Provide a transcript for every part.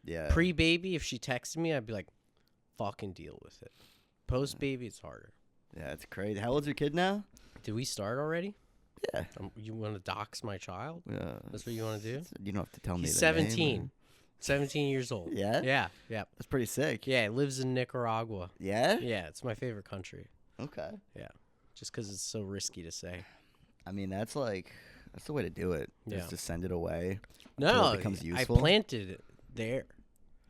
Yeah. Pre-baby, if she texted me, I'd be like, fucking deal with it. Post-baby, it's harder. Yeah, it's crazy. How old's your kid now? Did we start already? Yeah. You want to dox my child? Yeah. That's what you want to do? You don't have to tell me. He's the 17. Name 17 years old. Yeah? Yeah. Yeah. That's pretty sick. Yeah. He lives in Nicaragua. Yeah? Yeah. It's my favorite country. Okay. Yeah. Just because it's so risky to say. I mean, that's the way to do it. Yeah. Just to send it away. No, until it becomes useful. I planted it there.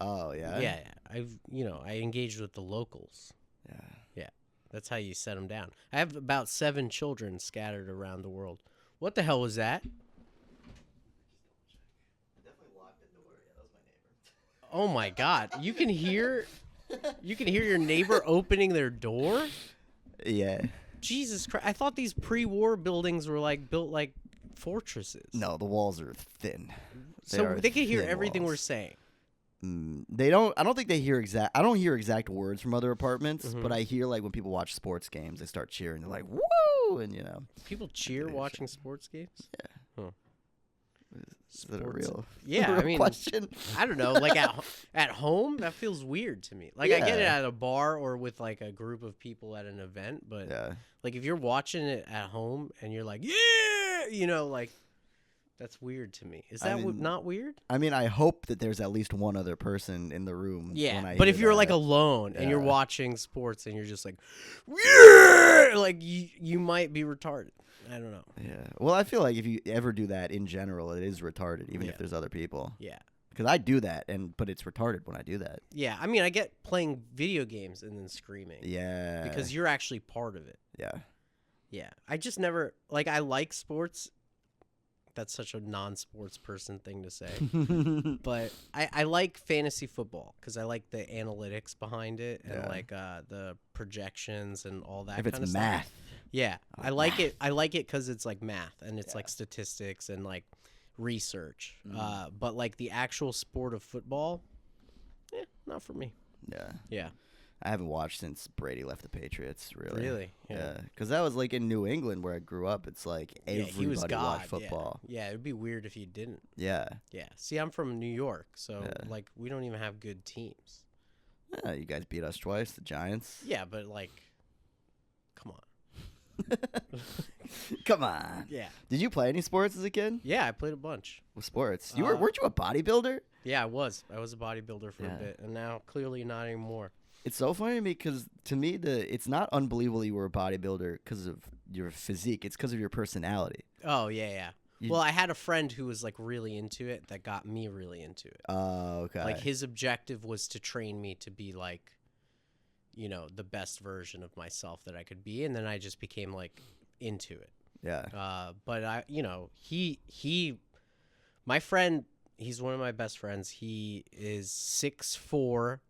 Oh, yeah? Yeah. I engaged with the locals. Yeah. Yeah. That's how you set them down. I have about 7 children scattered around the world. What the hell was that? Oh my God! You can hear your neighbor opening their door. Yeah. Jesus Christ! I thought these pre-war buildings were built like fortresses. No, the walls are thin. So they can hear thin everything walls. we're saying. They don't. I don't think they hear exact. I don't hear exact words from other apartments, Mhm. but I hear when people watch sports games, they start cheering. They're like, "Woo!" And People cheer watching sports games. Yeah. Huh. Is that a real? Yeah, real I mean, question. I don't know. Like at home, that feels weird to me. Like I get it Yeah. at a bar or with like a group of people at an event, but Yeah. like if you're watching it at home and you're like, yeah, that's weird to me. Is that not weird? I mean, I hope that there's at least one other person in the room. Yeah, when I but hear if you're that. alone and you're Yeah. watching sports and you're just like, yeah, like you might be retarded. I don't know. Yeah. Well, I feel like if you ever do that in general, it is retarded, even Yeah. if there's other people. Yeah. Because I do that, but it's retarded when I do that. Yeah, I mean, I get playing video games and then screaming. Yeah. Because you're actually part of it. Yeah. Yeah. I just never, I like sports. That's such a non-sports person thing to say. But I like fantasy football because I like the analytics behind it and Yeah. the projections and all that If kind it's of math. stuff. Yeah. I like it. I like it because it's math and it's statistics and research. But the actual sport of football, not for me. Yeah. Yeah. I haven't watched since Brady left the Patriots, really. Really? Yeah. Because that was in New England where I grew up. It's He was everybody God. watched football. Yeah, it'd be weird if you didn't. Yeah. Yeah. See, I'm from New York, so Yeah. we don't even have good teams. Yeah, you guys beat us twice, the Giants. Yeah, but come on. Come on. Yeah. Did you play any sports as a kid? Yeah, I played a bunch. With sports? Weren't you a bodybuilder? Yeah, I was. I was a bodybuilder for Yeah. a bit, and now clearly not anymore. It's so funny to me because to me it's not unbelievable you were a bodybuilder because of your physique. It's because of your personality. Oh, yeah. Well, I had a friend who was really into it that got me really into it. Oh, okay. His objective was to train me to be the best version of myself that I could be, and then I just became into it. Yeah. But my friend, he's one of my best friends. He is 6'4",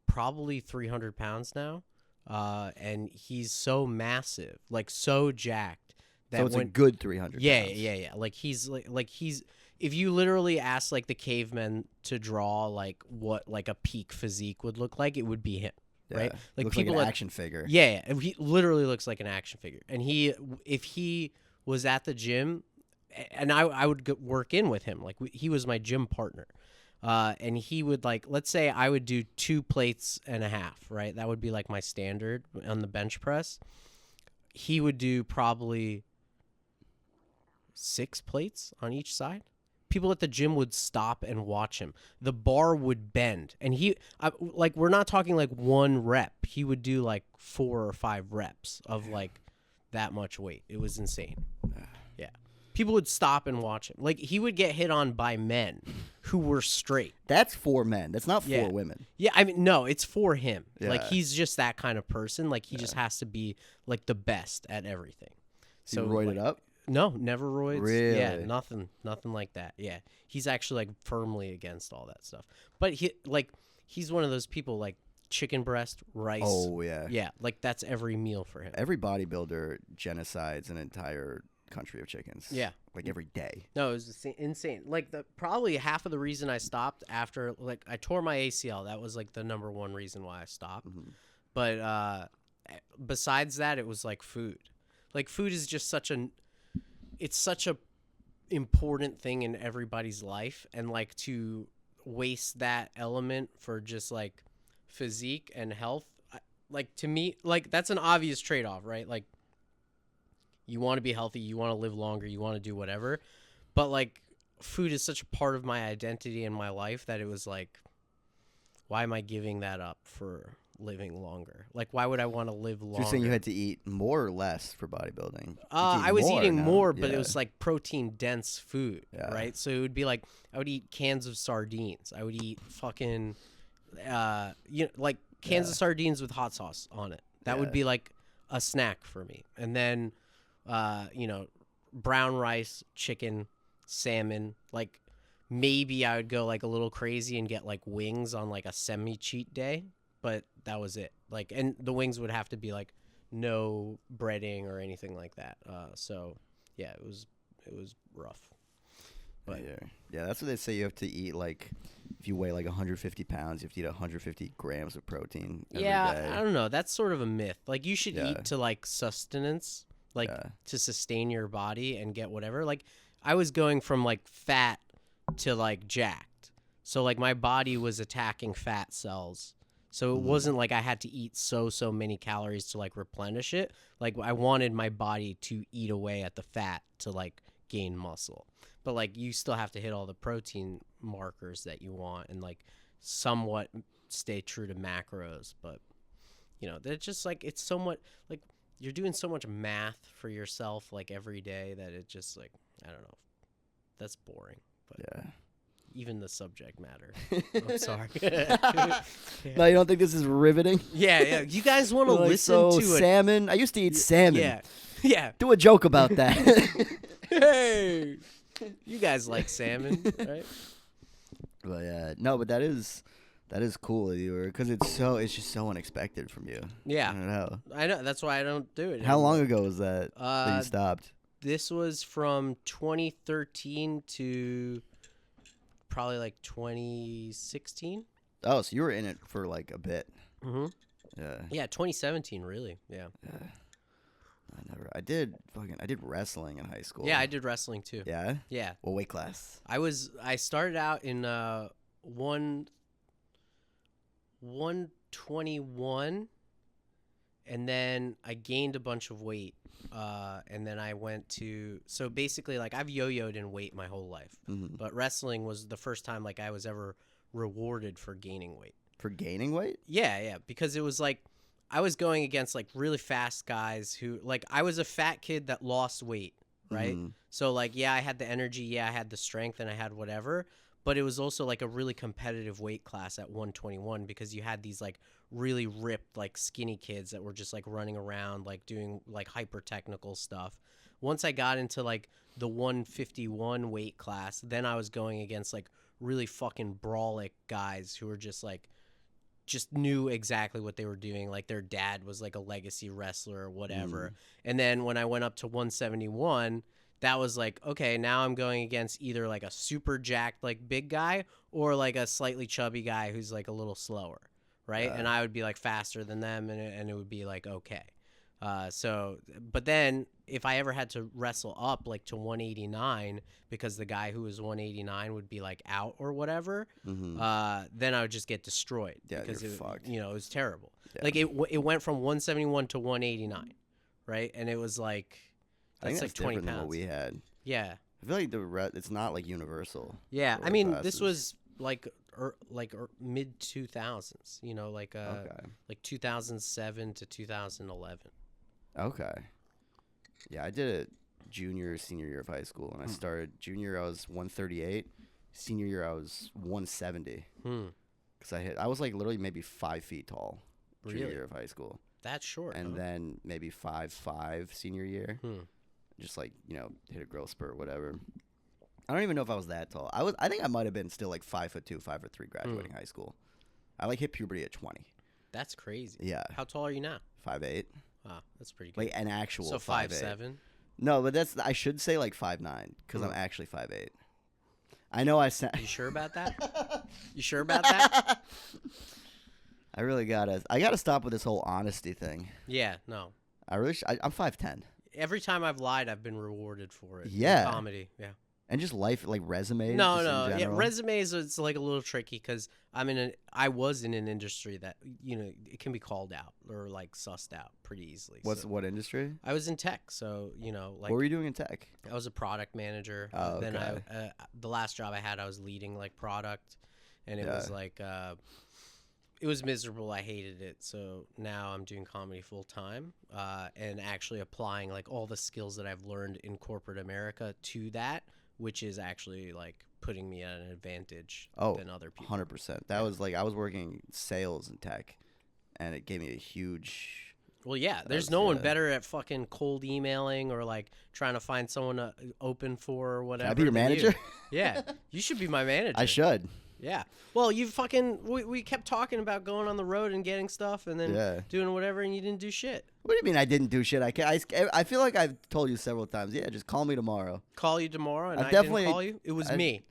probably 300 pounds now. And he's so massive, so jacked. So it's a good 300 Yeah. pounds. He's if you literally ask the cavemen to draw what a peak physique would look like, it would be him. Yeah. Right? Looks people like an action figure. Yeah, he literally looks like an action figure. And if he was at the gym, and I would work in with him, he was my gym partner. And he would let's say I would do 2 plates and a half, right? That would be my standard on the bench press. He would do probably 6 plates on each side. People at the gym would stop and watch him. The bar would bend, and we're not talking 1 rep. He would do 4 or 5 reps of that much weight. It was insane. Yeah. People would stop and watch him. He would get hit on by men who were straight. That's for men. That's not for women. Yeah, I mean, no, it's for him. Yeah. He's just that kind of person. He just has to be the best at everything. So you roided up? No, never roids. Really? Yeah, nothing like that. Yeah, he's actually firmly against all that stuff. But he's one of those people chicken breast, rice. Oh yeah. Yeah, that's every meal for him. Every bodybuilder genocides an entire country of chickens. Yeah. Every day. No, it was insane. Probably half of the reason I stopped after I tore my ACL. That was the number one reason why I stopped. Mm-hmm. But besides that, it was food. Food is just such a important thing in everybody's life, and to waste that element for just like physique and health. Like to me, like that's an obvious trade-off, right? Like you want to be healthy, you want to live longer, you want to do whatever, but like food is such a part of my identity and my life that it was like, why am I giving that up for living longer? Like, why would I want to live longer? So you're saying you had to eat more or less for bodybuilding? I was eating now. more, but Yeah. it was like protein dense food, Yeah. right? So it would be like I would eat cans of sardines. I would eat fucking, like cans of sardines with hot sauce on it. That would be like a snack for me. And then, brown rice, chicken, salmon. Like maybe I would go like a little crazy and get like wings on like a semi cheat day, but that was it. Like, and the wings would have to be like no breading or anything like that. So yeah, it was rough. But yeah, that's what they say. You have to eat like, if you weigh like 150 pounds, you have to eat 150 grams of protein every day. I don't know. That's sort of a myth. Like you should Yeah. eat to like sustenance, like to sustain your body and get whatever. Like I was going from like fat to like jacked. So like my body was attacking fat cells. So it wasn't like I had to eat so many calories to like replenish it. Like I wanted my body to eat away at the fat to like gain muscle. But like you still have to hit all the protein markers that you want and like somewhat stay true to macros. But they're just like, it's so much like you're doing so much math for yourself like every day that it just like, I don't know. That's boring. But even the subject matter. I'm sorry. No, you don't think this is riveting? Yeah. You guys want to Like, listen to salmon? I used to eat salmon. Yeah. Do a joke about that. Hey, you guys like salmon, right? But but that is cool, because it's just so unexpected from you. Yeah. I don't know. That's why I don't do it. How long ago was that you stopped? This was from 2013 to probably like 2016. Oh, so you were in it for like a bit. Mm-hmm. Yeah. Yeah, 2017, really. Yeah. I did wrestling in high school. Yeah, I did wrestling too. Yeah? Yeah. What weight class? I started out in 121, and then I gained a bunch of weight. And then I went to, so basically like I've yo-yoed in weight my whole life, but wrestling was the first time like I was ever rewarded for gaining weight. For gaining weight? Yeah, because it was like I was going against like really fast guys who like I was a fat kid that lost weight, right? So like I had the energy, I had the strength, and I had whatever, but it was also like a really competitive weight class at 121 because you had these like really ripped like skinny kids that were just like running around like doing like hyper technical stuff. Once I got into like the 151 weight class, then I was going against like really fucking brawlic guys who were just knew exactly what they were doing. Like their dad was like a legacy wrestler or whatever. And then when I went up to 171, that was like, okay, now I'm going against either like a super jacked like big guy or like a slightly chubby guy who's like a little slower. Right. And I would be like faster than them and it would be like, okay. But then if I ever had to wrestle up like to 189 because the guy who was 189 would be like out or whatever, then I would just get destroyed. Yeah, because you're it, fucked. it was terrible. Yeah. Like it went from 171 to 189, right? And it was like, I think that's that's like 20 different than what pounds. we had. Yeah. I feel like it's not like universal. Yeah. the I weight mean, classes. this was like mid 2000s, like 2007 to 2011. Okay. Yeah, I did it senior year of high school, and I started junior. I was 138. Senior year, I was 170. Because I was like literally maybe 5 feet tall. Junior Really? year of high school, That's short. and huh? then maybe 5'5" senior year. Just like hit a growth spurt, whatever. I don't even know if I was that tall. I think I might have been still like 5'2", 5'3" graduating high school. I like hit puberty at 20. That's crazy. Yeah, How tall are you now? 5'8". Wow, that's pretty good. Like an actual So 5'8". 5'7". No, but I should say like 5'9" because I'm actually 5'8". I know I said. You sure about that? You sure about that? I really gotta stop with this whole honesty thing. Yeah, no. I'm 5'10". Every time I've lied, I've been rewarded for it. Yeah. In comedy, yeah. And just life, like resumes. No, just no, in yeah, general? resumes. It's like a little tricky because I was in an industry that it can be called out or like sussed out pretty easily. What industry? I was in tech, so like What were you doing in tech? I was a product manager. Oh, Then okay. the last job I had, I was leading like product, and it was Yeah. like it was miserable. I hated it. So now I'm doing comedy full time, and actually applying like all the skills that I've learned in corporate America to that, which is actually like putting me at an advantage than other people. 100%. That was like I was working sales in tech, and it gave me a huge. Well, yeah, there's was, no one better at fucking cold emailing or like trying to find someone to open for or whatever. Can I be your than manager? you. Yeah, you should be my manager. I should. Yeah. Well, you fucking we kept talking about going on the road and getting stuff and then doing whatever, and you didn't do shit. What do you mean I didn't do shit? I feel like I've told you several times. Yeah, just call me tomorrow. Call you tomorrow, and I definitely didn't call you. It was me.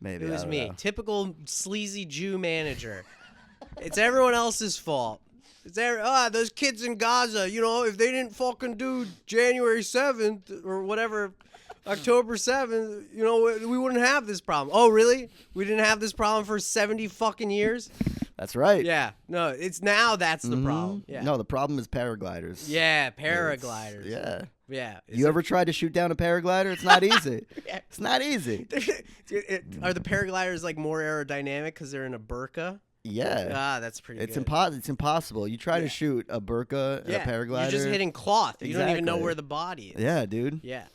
Maybe It was I don't me. know. Typical sleazy Jew manager. It's everyone else's fault. It's those kids in Gaza. If they didn't fucking do January 7th or whatever, October 7th, we wouldn't have this problem. Oh, really? We didn't have this problem for 70 fucking years? That's right. Yeah. No, it's now that's the problem. Yeah. No, the problem is paragliders. Yeah, paragliders. Yeah. Yeah. You ever tried to shoot down a paraglider? It's not easy. Yeah. It's not easy. Are the paragliders like more aerodynamic because they're in a burqa? Yeah. That's pretty It's good. It's impossible. You try to shoot a burqa and a paraglider. You're just hitting cloth. You don't even know Exactly. where the body is. Yeah, dude. Yeah.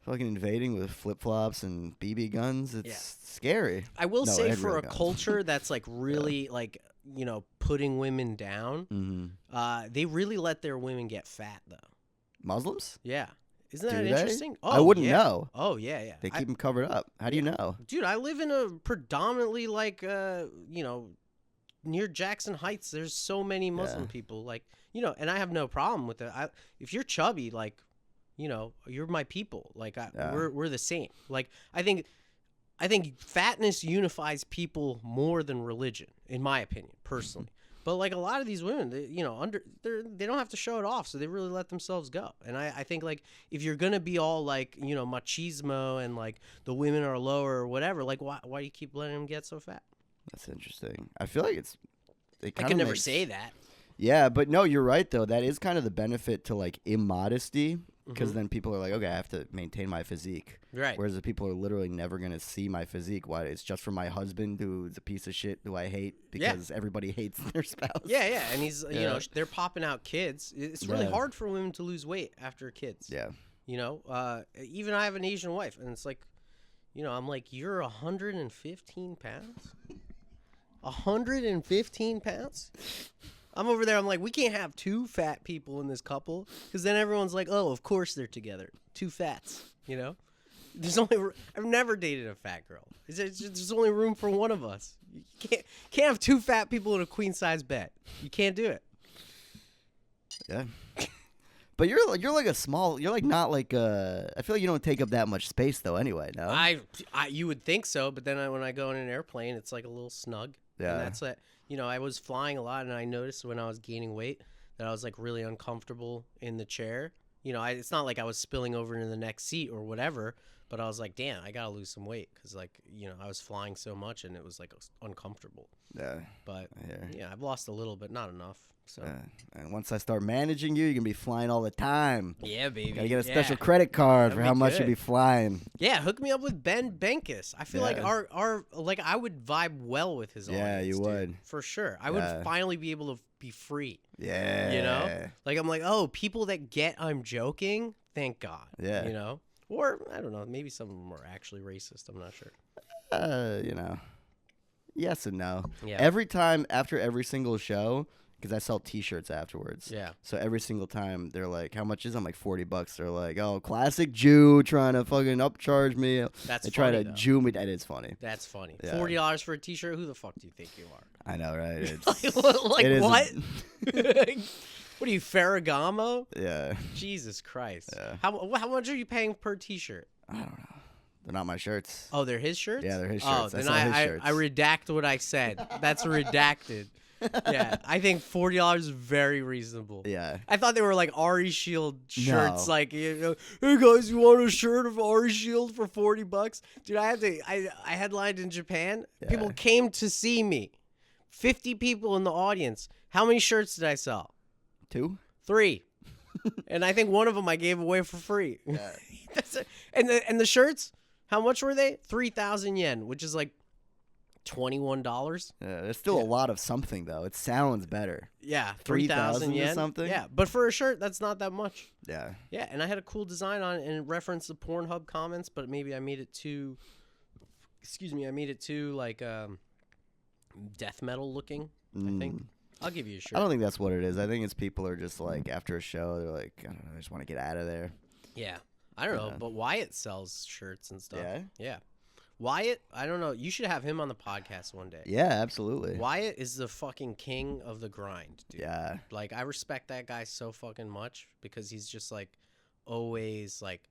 Fucking invading with flip-flops and BB guns. It's scary. I will No, say Ed for real a guns. culture that's like really like, putting women down, they really let their women get fat though. Muslims? Yeah. Isn't that Do they? interesting? I wouldn't yeah. know. Oh, yeah, yeah. They keep them covered up. How do you know? Dude, I live in a predominantly like, near Jackson Heights. There's so many Muslim people, like, and I have no problem with it. If you're chubby, like, you're my people. Like, we're the same. Like, I think fatness unifies people more than religion, in my opinion, personally. But like a lot of these women, they don't have to show it off, so they really let themselves go. And I think like if you're gonna be all like machismo and like the women are lower or whatever, like why do you keep letting them get so fat? That's interesting. I feel like I can never say that. Yeah, but no, you're right though. That is kind of the benefit to like immodesty, because then people are like, okay, I have to maintain my physique. Right. Whereas the people are literally never gonna see my physique. Why? It's just for my husband, who's a piece of shit, who I hate because everybody hates their spouse. Yeah, yeah, and he's they're popping out kids. It's really hard for women to lose weight after kids. Yeah. Even I have an Asian wife, and it's like, I'm like, you're 115 pounds. 115 pounds. I'm over there. I'm like, we can't have two fat people in this couple, because then everyone's like, oh, of course they're together. Two fats, There's I've never dated a fat girl. There's only room for one of us. You can't have two fat people in a queen size bed. You can't do it. Yeah. But you're like a small. You're like not like I feel like you don't take up that much space though. Anyway, no. You would think so, but then when I go in an airplane, it's like a little snug. Yeah. And that's it. I was flying a lot, and I noticed when I was gaining weight that I was like really uncomfortable in the chair. It's not like I was spilling over into the next seat or whatever, but I was like, damn, I gotta lose some weight because like I was flying so much and it was like uncomfortable. Yeah. But yeah, I've lost a little, but not enough. So. And once I start managing you, you're gonna be flying all the time. Yeah, baby. Gotta get a special credit card for how much you'll be flying. Yeah, hook me up with Ben Benkus. I feel like our like I would vibe well with his audience. Yeah, you would. For sure. I would finally be able to be free. Yeah. Like I'm like, oh, people that get I'm joking, thank God. Yeah. Or I don't know, maybe some of them are actually racist. I'm not sure. Yes and no. Yeah. Every time after every single show, because I sell T-shirts afterwards. Yeah. So every single time they're like, "How much is it?" I'm like $40. They're like, "Oh, classic Jew trying to fucking upcharge me." That's they try funny, to though. Jew me. That is funny. That's funny. Yeah. $40 for a T-shirt. Who the fuck do you think you are? I know, right? It's, like it is what? What are you, Ferragamo? Yeah. Jesus Christ. Yeah. How much are you paying per T-shirt? I don't know. They're not my shirts. Oh, they're his shirts? Yeah, they're his Oh, shirts. I then sell his I shirts. redact what I said. That's redacted. Yeah, I think $40 is very reasonable. Yeah. I thought they were like Ari Shield shirts. No. Like, hey guys, you want a shirt of Ari Shield for $40? Dude, I headlined in Japan. Yeah. People came to see me. 50 people in the audience. How many shirts did I sell? 2? 3. And I think one of them I gave away for free. Yeah. That's it. And the shirts, how much were they? 3,000 yen, which is like $21. Yeah, there's still a lot of something though. It sounds better. Yeah, 3,000 yen or something? Yeah, but for a shirt, that's not that much. Yeah. Yeah, and I had a cool design on it and it referenced the Pornhub comments, but maybe I made it too. I made it too like death metal looking. I think. I'll give you a shirt. I don't think that's what it is. I think it's people are just like after a show, they're like, I don't know, I just want to get out of there. Yeah, I don't know, but Wyatt sells shirts and stuff. Yeah. Yeah. Wyatt, I don't know. You should have him on the podcast one day. Yeah, absolutely. Wyatt is the fucking king of the grind, dude. Yeah. Like, I respect that guy so fucking much because he's just, like, always, like...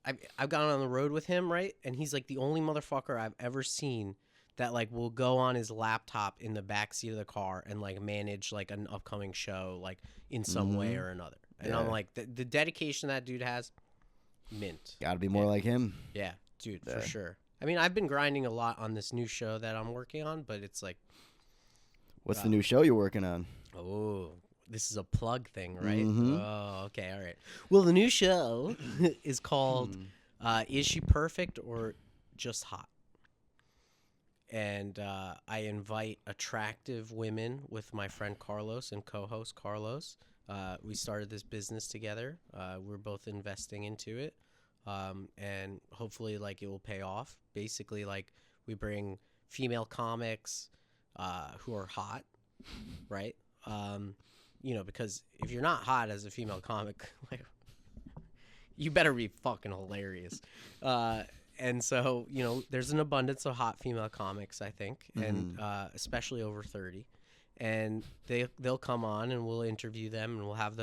I've gone on the road with him, right? And he's, like, the only motherfucker I've ever seen that, like, will go on his laptop in the backseat of the car and, like, manage, like, an upcoming show, like, in some way or another. And I'm like, the dedication that dude has, mint. Gotta be more like him. Yeah, dude, for sure. I mean, I've been grinding a lot on this new show that I'm working on, but it's like... What's the new show you're working on? Oh, this is a plug thing, right? Mhm. Oh, okay, all right. Well, the new show is called Is She Perfect or Just Hot? And I invite attractive women with my friend Carlos and co-host Carlos. We started this business together. We're both investing into it. And hopefully, like, it will pay off. Basically, like, we bring female comics who are hot, right? You know, because if you're not hot as a female comic, like, you better be fucking hilarious. And so, you know, there's an abundance of hot female comics, I think, and especially over 30. And they'll come on, and we'll interview them, and we'll have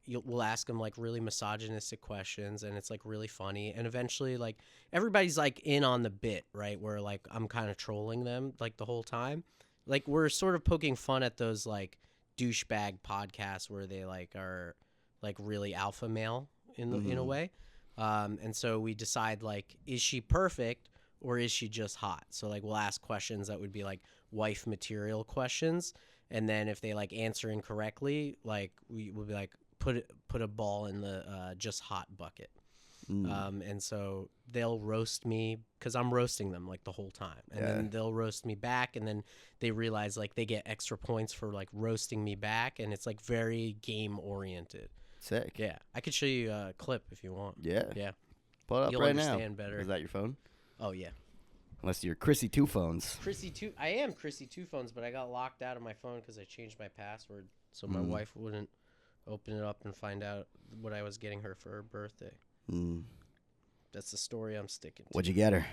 we'll ask them, like, really misogynistic questions, and it's, like, really funny. And eventually, like, everybody's, like, in on the bit, right, where, like, I'm kind of trolling them, like, the whole time. Like, we're sort of poking fun at those, like, douchebag podcasts where they, like, are, like, really alpha male in a way. And so we decide, like, is she perfect or is she just hot? So, like, we'll ask questions that would be, like, wife material questions. And then if they, like, answer incorrectly, like, we will be like, put a ball in the just hot bucket. And so they'll roast me because I'm roasting them, like, the whole time. And then they'll roast me back. And then they realize, like, they get extra points for, like, roasting me back. And it's, like, very game oriented. Sick. Yeah. I could show you a clip if you want. Yeah. Yeah. Pull it up You'll right now. understand better. Is that your phone? Oh, yeah. Unless you're Chrissy Two Phones. I am Chrissy Two Phones, but I got locked out of my phone because I changed my password so my wife wouldn't open it up and find out what I was getting her for her birthday. That's the story I'm sticking to. What'd you get her?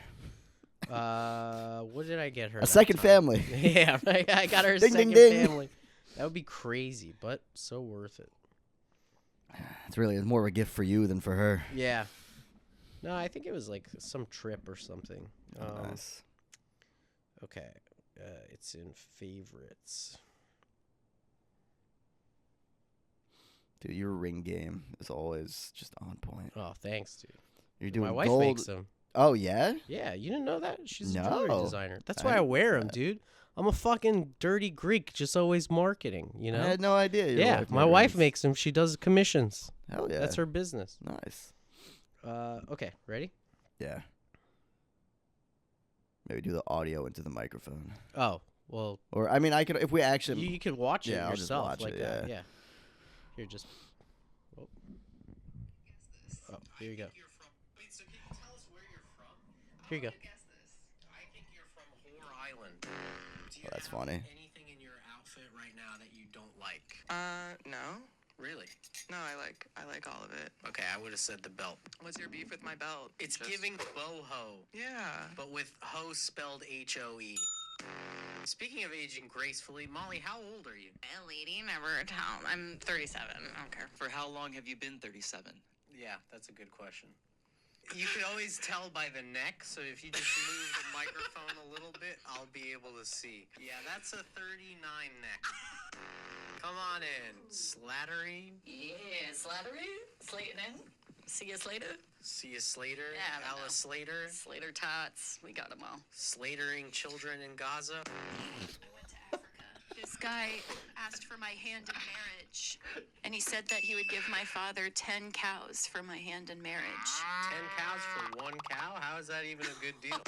What did I get her? A second family. Yeah, right. I got her a Ding, second ding, ding. family. That would be crazy, but so worth it. It's more of a gift for you than for her. Yeah. No, I think it was like some trip or something. Nice. Okay. It's in favorites. Dude, your ring game is always just on point. Oh, thanks, dude. You're doing My wife gold. makes them. Oh, yeah? Yeah, you didn't know that? She's a No. jewelry designer. That's I why I didn't wear know them, that. dude. I'm a fucking dirty Greek, just always marketing, you know? I had no idea. Yeah, my wife makes them. She does commissions. Hell yeah. That's her business. Nice. Okay, ready? Yeah. Maybe do the audio into the microphone. Oh, well, Or, I mean, I could, if we actually. you could watch it Yeah, I'll just yourself. watch like it, that. yeah. Yeah. Here, just. Oh, here you go. Wait, so can you tell us where you're from? Here you go. Guess this. I think you're from Whore Island. Do you Oh, that's have funny. anything in your outfit right now that you don't like? No. Really? No, I like all of it. Okay, I would have said the belt. What's your beef with my belt? It's giving boho, Yeah. but with ho spelled H-O-E. Speaking of aging gracefully, Molly, how old are you? A lady never tell. I'm 37. I don't care. For how long have you been 37? Yeah, that's a good question. You can always tell by the neck, so if you just move the microphone a little bit, I'll be able to see. Yeah, that's a 39 neck. Come on in, Slattery. Yeah, Slattery. Slating in. See you later. See you Slater. Yeah, I don't know. Alice Slater. Slater tots. We got them all. Slatering children in Gaza. I went to Africa. This guy asked for my hand in marriage, and he said that he would give my father 10 cows for my hand in marriage. 10 cows for 1 cow? How is that even a good deal?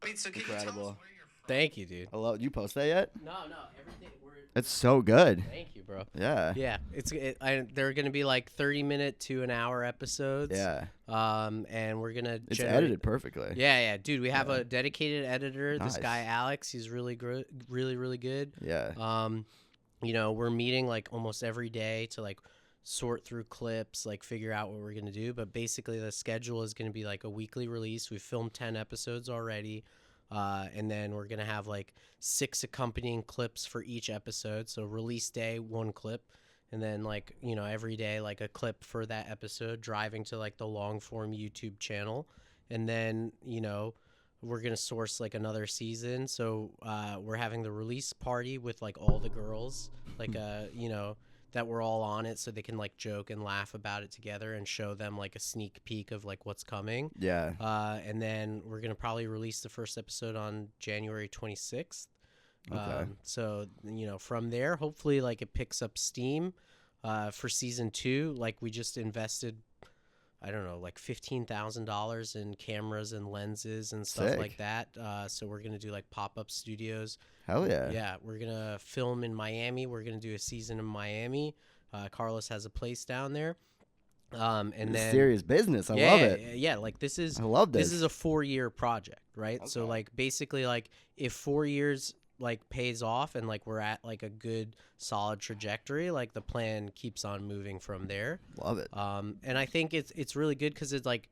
Wait, so can you tell us Incredible. where you're from? Thank you, dude. I love. You post that yet? No, everything. It's so good. Thank you, bro. Yeah. Yeah, they're gonna be like 30-minute to an hour episodes. Yeah. And we're gonna. It's generate- edited perfectly. Yeah, dude. We have a dedicated editor. This Nice. guy Alex. He's really really good. Yeah. We're meeting like almost every day to like sort through clips, like figure out what we're gonna do. But basically, the schedule is gonna be like a weekly release. We've filmed 10 episodes already. And then we're going to have like 6 accompanying clips for each episode. So release day, 1 clip. And then like, every day, like a clip for that episode, driving to like the long form YouTube channel. And then, we're going to source like another season. So we're having the release party with like all the girls, like, that we're all on it so they can like joke and laugh about it together and show them like a sneak peek of like what's coming. Yeah. And then we're going to probably release the first episode on January 26th. Okay. So, from there, hopefully like it picks up steam for season 2. Like we just invested, I don't know, like $15,000 in cameras and lenses and stuff Sick. like that. So we're going to do like pop-up studios. Hell yeah. Yeah, we're going to film in Miami. We're going to do a season in Miami. Carlos has a place down there. And It's then serious business. I love it. Yeah, like this is I love this. This is a 4-year project, right? So Okay. like basically like if 4 years like pays off and like we're at like a good solid trajectory, like the plan keeps on moving from there. Love it. And I think it's really good because it's like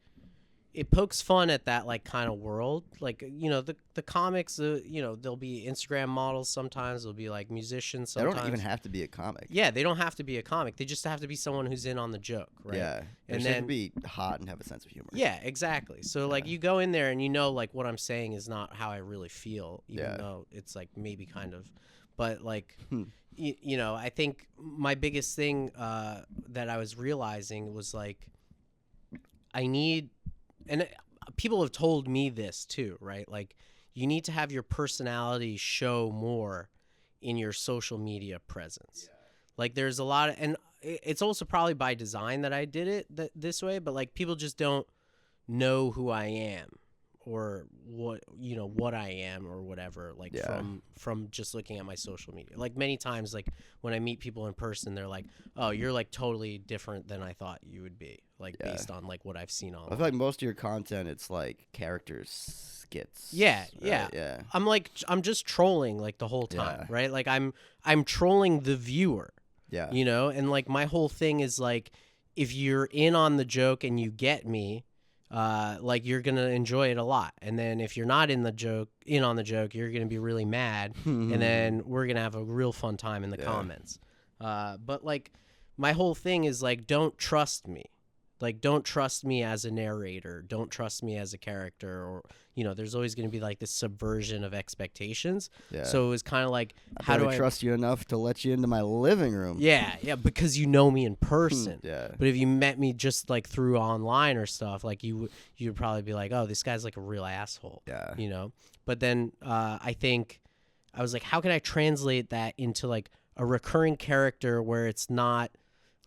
it pokes fun at that like kind of world. Like the comics, there'll be Instagram models sometimes. There'll be like musicians They sometimes. don't even have to be a comic. Yeah, they don't have to be a comic. They just have to be someone who's in on the joke, right? Yeah. They And just have then to be hot and have a sense of humor. yeah, exactly. So like you go in there and like what I'm saying is not how I really feel, even though it's like maybe kind of, but like, I think my biggest thing that I was realizing was like, I need, and people have told me this too, right? Like you need to have your personality show more in your social media presence. Like there's a lot of, and it's also probably by design that I did it this way, but like people just don't know who I am or what I am or whatever, like from just looking at my social media. Like many times, like when I meet people in person, they're like, oh, you're like totally different than I thought you would be, like based on like what I've seen online. I feel like most of your content, it's like characters, skits. Yeah, right? Yeah. I'm just trolling like the whole time, Yeah. right? Like I'm trolling the viewer. Yeah. And like my whole thing is like, if you're in on the joke and you get me, like you're gonna enjoy it a lot. And then if you're not in on the joke, you're gonna be really mad. And then we're gonna have a real fun time in the comments. But like my whole thing is like, don't trust me. Like, don't trust me as a narrator. Don't trust me as a character. Or, there's always going to be like this subversion of expectations. Yeah. So it was kind of like, How do I trust you enough to let you into my living room? Yeah, because you know me in person. Yeah. But if you met me just like through online or stuff, like you'd probably be like, oh, this guy's like a real asshole. Yeah. But then I think I was like, how can I translate that into like a recurring character where it's not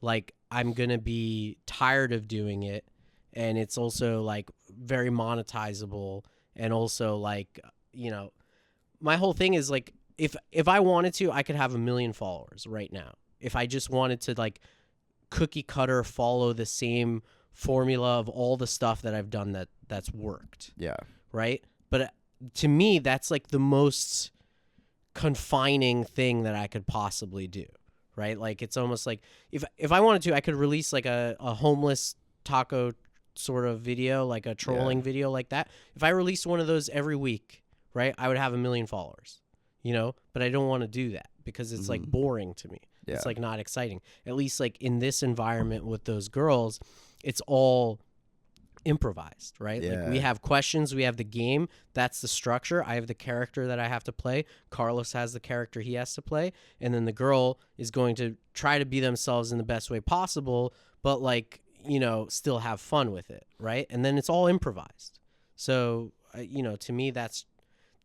like I'm going to be tired of doing it, and it's also like very monetizable, and also like, my whole thing is like, if I wanted to, I could have 1 million followers right now. If I just wanted to like cookie cutter follow the same formula of all the stuff that I've done that's worked. Yeah. Right? But to me, that's like the most confining thing that I could possibly do. Right? Like it's almost like if I wanted to, I could release like a homeless taco sort of video, like a trolling video like that. If I released one of those every week, right, I would have 1 million followers, but I don't want to do that because it's like boring to me. Yeah. It's like not exciting. At least like in this environment with those girls, it's all improvised, right? Like we Yeah. have questions, we have the game, that's the structure. I have the character that I have to play. Carlos has the character he has to play, and then the girl is going to try to be themselves in the best way possible, but like, you know, still have fun with it, right? And then it's all improvised. So, you know, to me that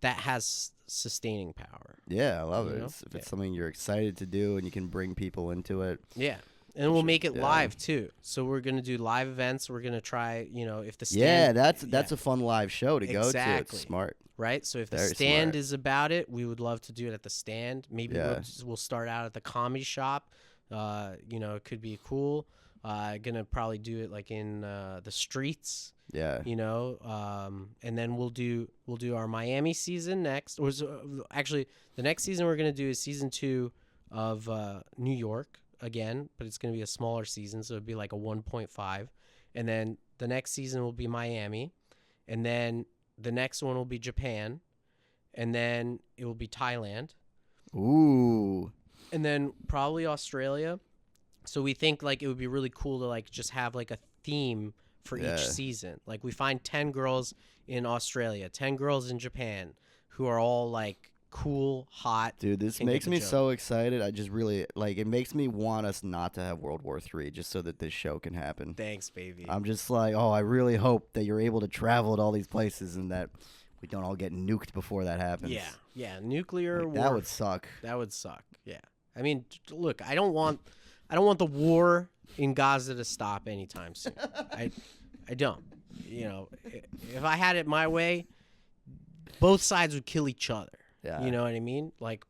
has sustaining power. Yeah, I love You it. know? If it's something you're excited to do and you can bring people into it. Yeah. And we'll make it yeah. live too. So we're gonna do live events. We're gonna try, you know, if the stand, Yeah, that's a fun live show to go to. Exactly. It's smart. right. So if the Very stand smart. is about it, we would love to do it at the stand. Maybe Yeah. we'll start out at the comedy shop. You know, it could be cool. Gonna probably do it like in the streets. Yeah. You know, and then we'll do our Miami season next. Or actually, the next season we're gonna do is season 2 of New York again, but it's gonna be a smaller season, so it'd be like a 1.5. And then the next season will be Miami, and then the next one will be Japan, and then it will be Thailand, Ooh. and then probably Australia. So we think like it would be really cool to like just have like a theme for Yeah. each season. Like we find 10 girls in Australia, 10 girls in Japan who are all like cool, hot. Dude, this and get makes the me joke. so excited. I just really like it makes me want us not to have World War III just so that this show can happen. Thanks, baby. I'm just like, oh, I really hope that you're able to travel to all these places and that we don't all get nuked before that happens. Yeah, nuclear Like, war. that would suck. That would suck. Yeah. I mean, look, I don't want the war in Gaza to stop anytime soon. I don't. You know, if I had it my way, both sides would kill each other. Yeah. You know what I mean? Like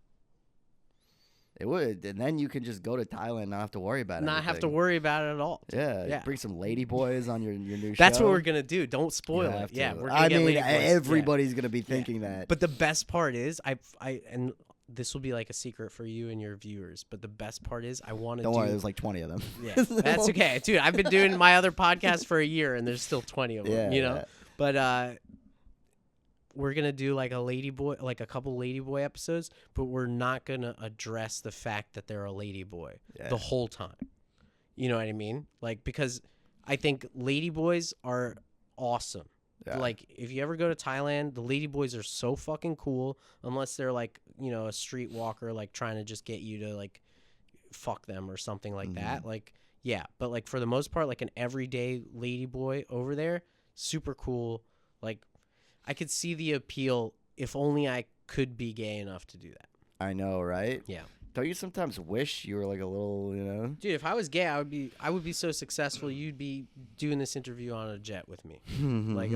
It would, and then you can just go to Thailand, and not have to worry about it. not have to worry about it at all. Yeah, Yeah. bring some lady boys on your new show. That's what we're gonna do. Don't spoil You it. have to. Yeah, we're gonna I get mean, lady boys. Yeah. everybody's gonna be thinking that. But the best part is, and this will be like a secret for you and your viewers. But the best part is, I want to Don't do. worry, there's like 20 of them. Yeah, that's okay, dude. I've been doing my other podcast for a year, and there's still 20 of them. Yeah, you know, yeah. but we're gonna do like a couple ladyboy episodes, but we're not gonna address the fact that they're a ladyboy Yeah. the whole time. You know what I mean? Like, because I think ladyboys are awesome. Yeah. Like, if you ever go to Thailand, the ladyboys are so fucking cool, unless they're like, you know, a streetwalker, like trying to just get you to like fuck them or something like that. Like, yeah, but like for the most part, like an everyday ladyboy over there, super cool. Like, I could see the appeal if only I could be gay enough to do that. I know, right? Yeah. Don't you sometimes wish you were like a little, you know? Dude, if I was gay, I would be so successful. You'd be doing this interview on a jet with me. Like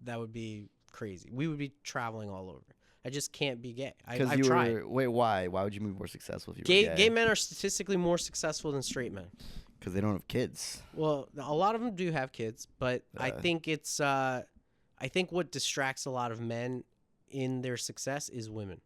that would be crazy. We would be traveling all over. I just can't be gay. Because I've you tried. were. Wait, why? Why would you be more successful if you Gay were gay men are statistically more successful than straight men. Because they don't have kids. Well, a lot of them do have kids, but I think it's I think what distracts a lot of men in their success is women.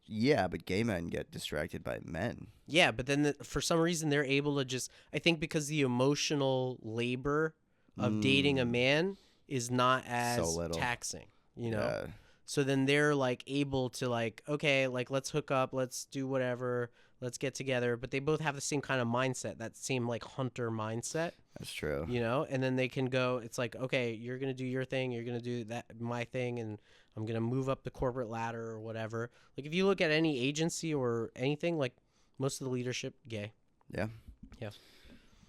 Yeah, but gay men get distracted by men. Yeah, but then for some reason they're able to just, I think because the emotional labor of dating a man is not as little. taxing, you know? Yeah. So then they're like able to like, okay, like let's hook up, let's do whatever, let's get together. But they both have the same kind of mindset, that same like hunter mindset, That's true. you know? And then they can go, it's like, okay, you're going to do your thing, you're going to do that, my thing, and I'm going to move up the corporate ladder or whatever. Like if you look at any agency or anything, like most of the leadership, gay. Yeah. Yeah.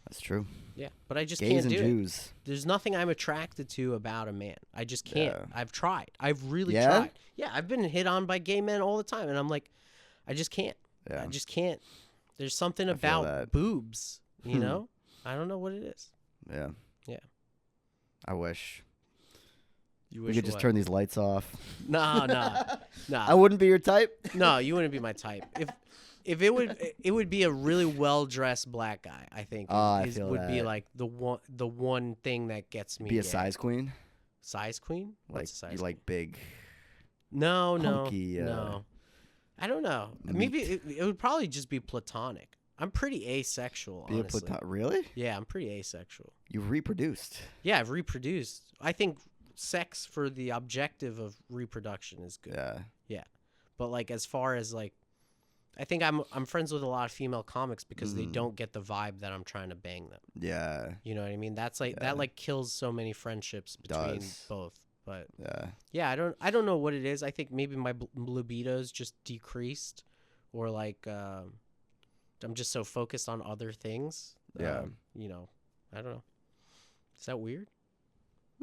That's true. Yeah. But I just Gays can't and do it. Jews. There's nothing I'm attracted to about a man. I just can't. Yeah. I've tried. I've really Yeah? tried. Yeah. I've been hit on by gay men all the time. And I'm like, I just can't. Yeah. I just can't. There's something feel about that. boobs, you know? I don't know what it is. Yeah. Yeah. I wish. You We wish could just what? turn these lights off. No. I wouldn't be your type. No, you wouldn't be my type. If it would be a really well dressed black guy. I think I feel would be that. like the one thing that gets me. Be a gay. size queen. Size queen. Like What's a size you queen? like big. No. hunky, No. I don't know. Maybe it would probably just be platonic. I'm pretty asexual. Be a Honestly. Really? Yeah, I'm pretty asexual. You reproduced. Yeah, I've reproduced. I think sex for the objective of reproduction is good. Yeah. Yeah. But like as far as like I think I'm friends with a lot of female comics because they don't get the vibe that I'm trying to bang them. Yeah. You know what I mean? That's like that like kills so many friendships between both. But yeah, I don't know what it is. I think maybe my libido's just decreased, or like I'm just so focused on other things. Yeah. You know, I don't know. Is that weird?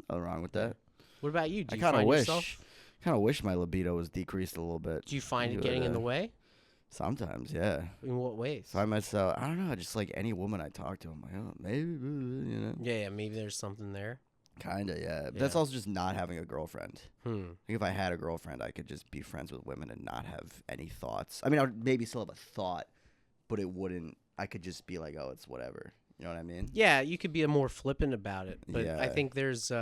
Nothing wrong with that. What about you? Do I you kind of find wish. yourself? Kind of wish my libido was decreased a little bit. Do you find it getting in the way? Sometimes, yeah. In what ways? Find myself, I don't know, just like any woman I talk to, I'm like, oh, maybe, you know. Yeah, maybe there's something there. Kinda, yeah. But that's also just not having a girlfriend. I think if I had a girlfriend, I could just be friends with women and not have any thoughts. I mean, I would maybe still have a thought, but it wouldn't. I could just be like, oh, it's whatever. You know what I mean? Yeah, you could be more flippant about it, but I Yeah. think there's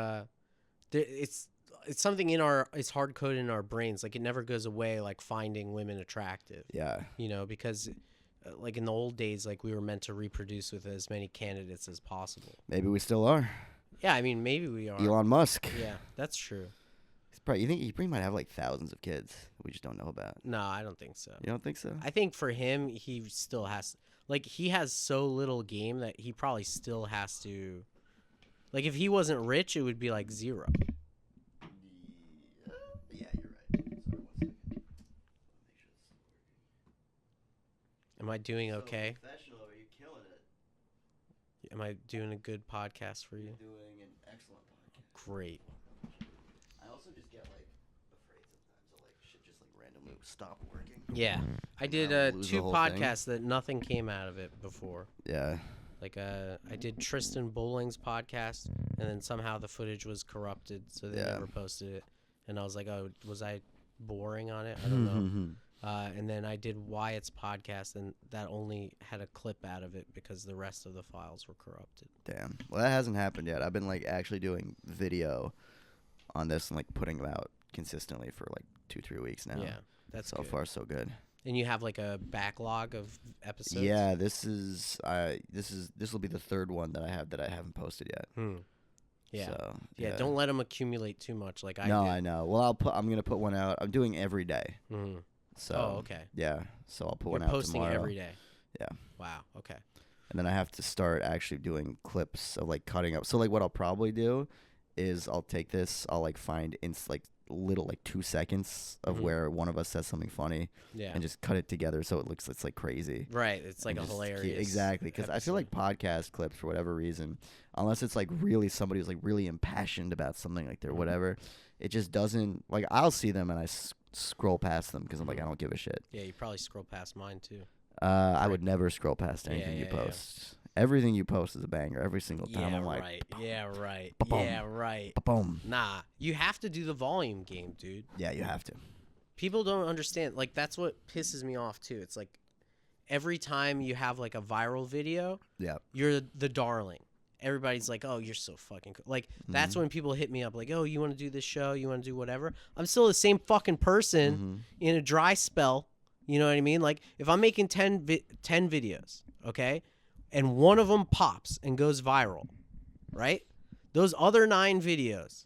it's something it's hard coded in our brains. Like it never goes away. Like finding women attractive. Yeah. You know, because like in the old days, like we were meant to reproduce with as many candidates as possible. Maybe we still are. Yeah, I mean, maybe we are. Elon Musk. Yeah, that's true. You think he might have like thousands of kids we just don't know about? No, I don't think so. You don't think so? I think for him, he still has he has so little game that he probably still has to. Like if he wasn't rich, it would be like zero. Yeah, you're right. Sorry, 1 second. Am I doing okay? Professional, are you killing it? Am I doing a good podcast for you? Doing an excellent podcast. Great. I also just get like afraid sometimes that like shit just like randomly stop working. Yeah, I did lose the 2 whole thing. podcasts that nothing came out of it before. Yeah. Like I did Tristan Bowling's podcast, and then somehow the footage was corrupted, so they never posted it. And I was like, oh, was I boring on it? I don't know. And then I did Wyatt's podcast, and that only had a clip out of it because the rest of the files were corrupted. Damn. Well, that hasn't happened yet. I've been like actually doing video on this and like putting them out consistently for like 2-3 weeks now. Yeah, that's so good. far so good. And you have like a backlog of episodes? Yeah, this will be the third one that I haven't posted yet. Yeah. So, yeah, don't let them accumulate too much like I No, did. I know. Well, I'm going to put one out. I'm doing every day. So, oh, okay. Yeah. So I'll put You're one out posting tomorrow. every day. Yeah. Wow. Okay. And then I have to start actually doing clips of like cutting up. So like what I'll probably do is I'll take this, I'll like find like little like 2 seconds of where one of us says something funny, and just cut it together so it's like crazy. Right, it's like a hilarious. Exactly, because I feel like podcast clips for whatever reason, unless it's like really somebody who's like really impassioned about something like they're whatever, it just doesn't like. I'll see them and I scroll past them because I'm like I don't give a shit. Yeah, you probably scroll past mine too. I would never scroll past anything you post. Everything you post is a banger every single time. I'm like, yeah, right. Ba-boom. Yeah, right. Boom. Nah, you have to do the volume game, dude. Yeah, you have to. People don't understand. Like, that's what pisses me off, too. It's like every time you have, like, a viral video, you're the darling. Everybody's like, oh, you're so fucking cool. Like, that's when people hit me up, like, oh, you want to do this show? You want to do whatever? I'm still the same fucking person in a dry spell. You know what I mean? Like, if I'm making 10 videos, okay, and one of them pops and goes viral, right? Those other 9 videos,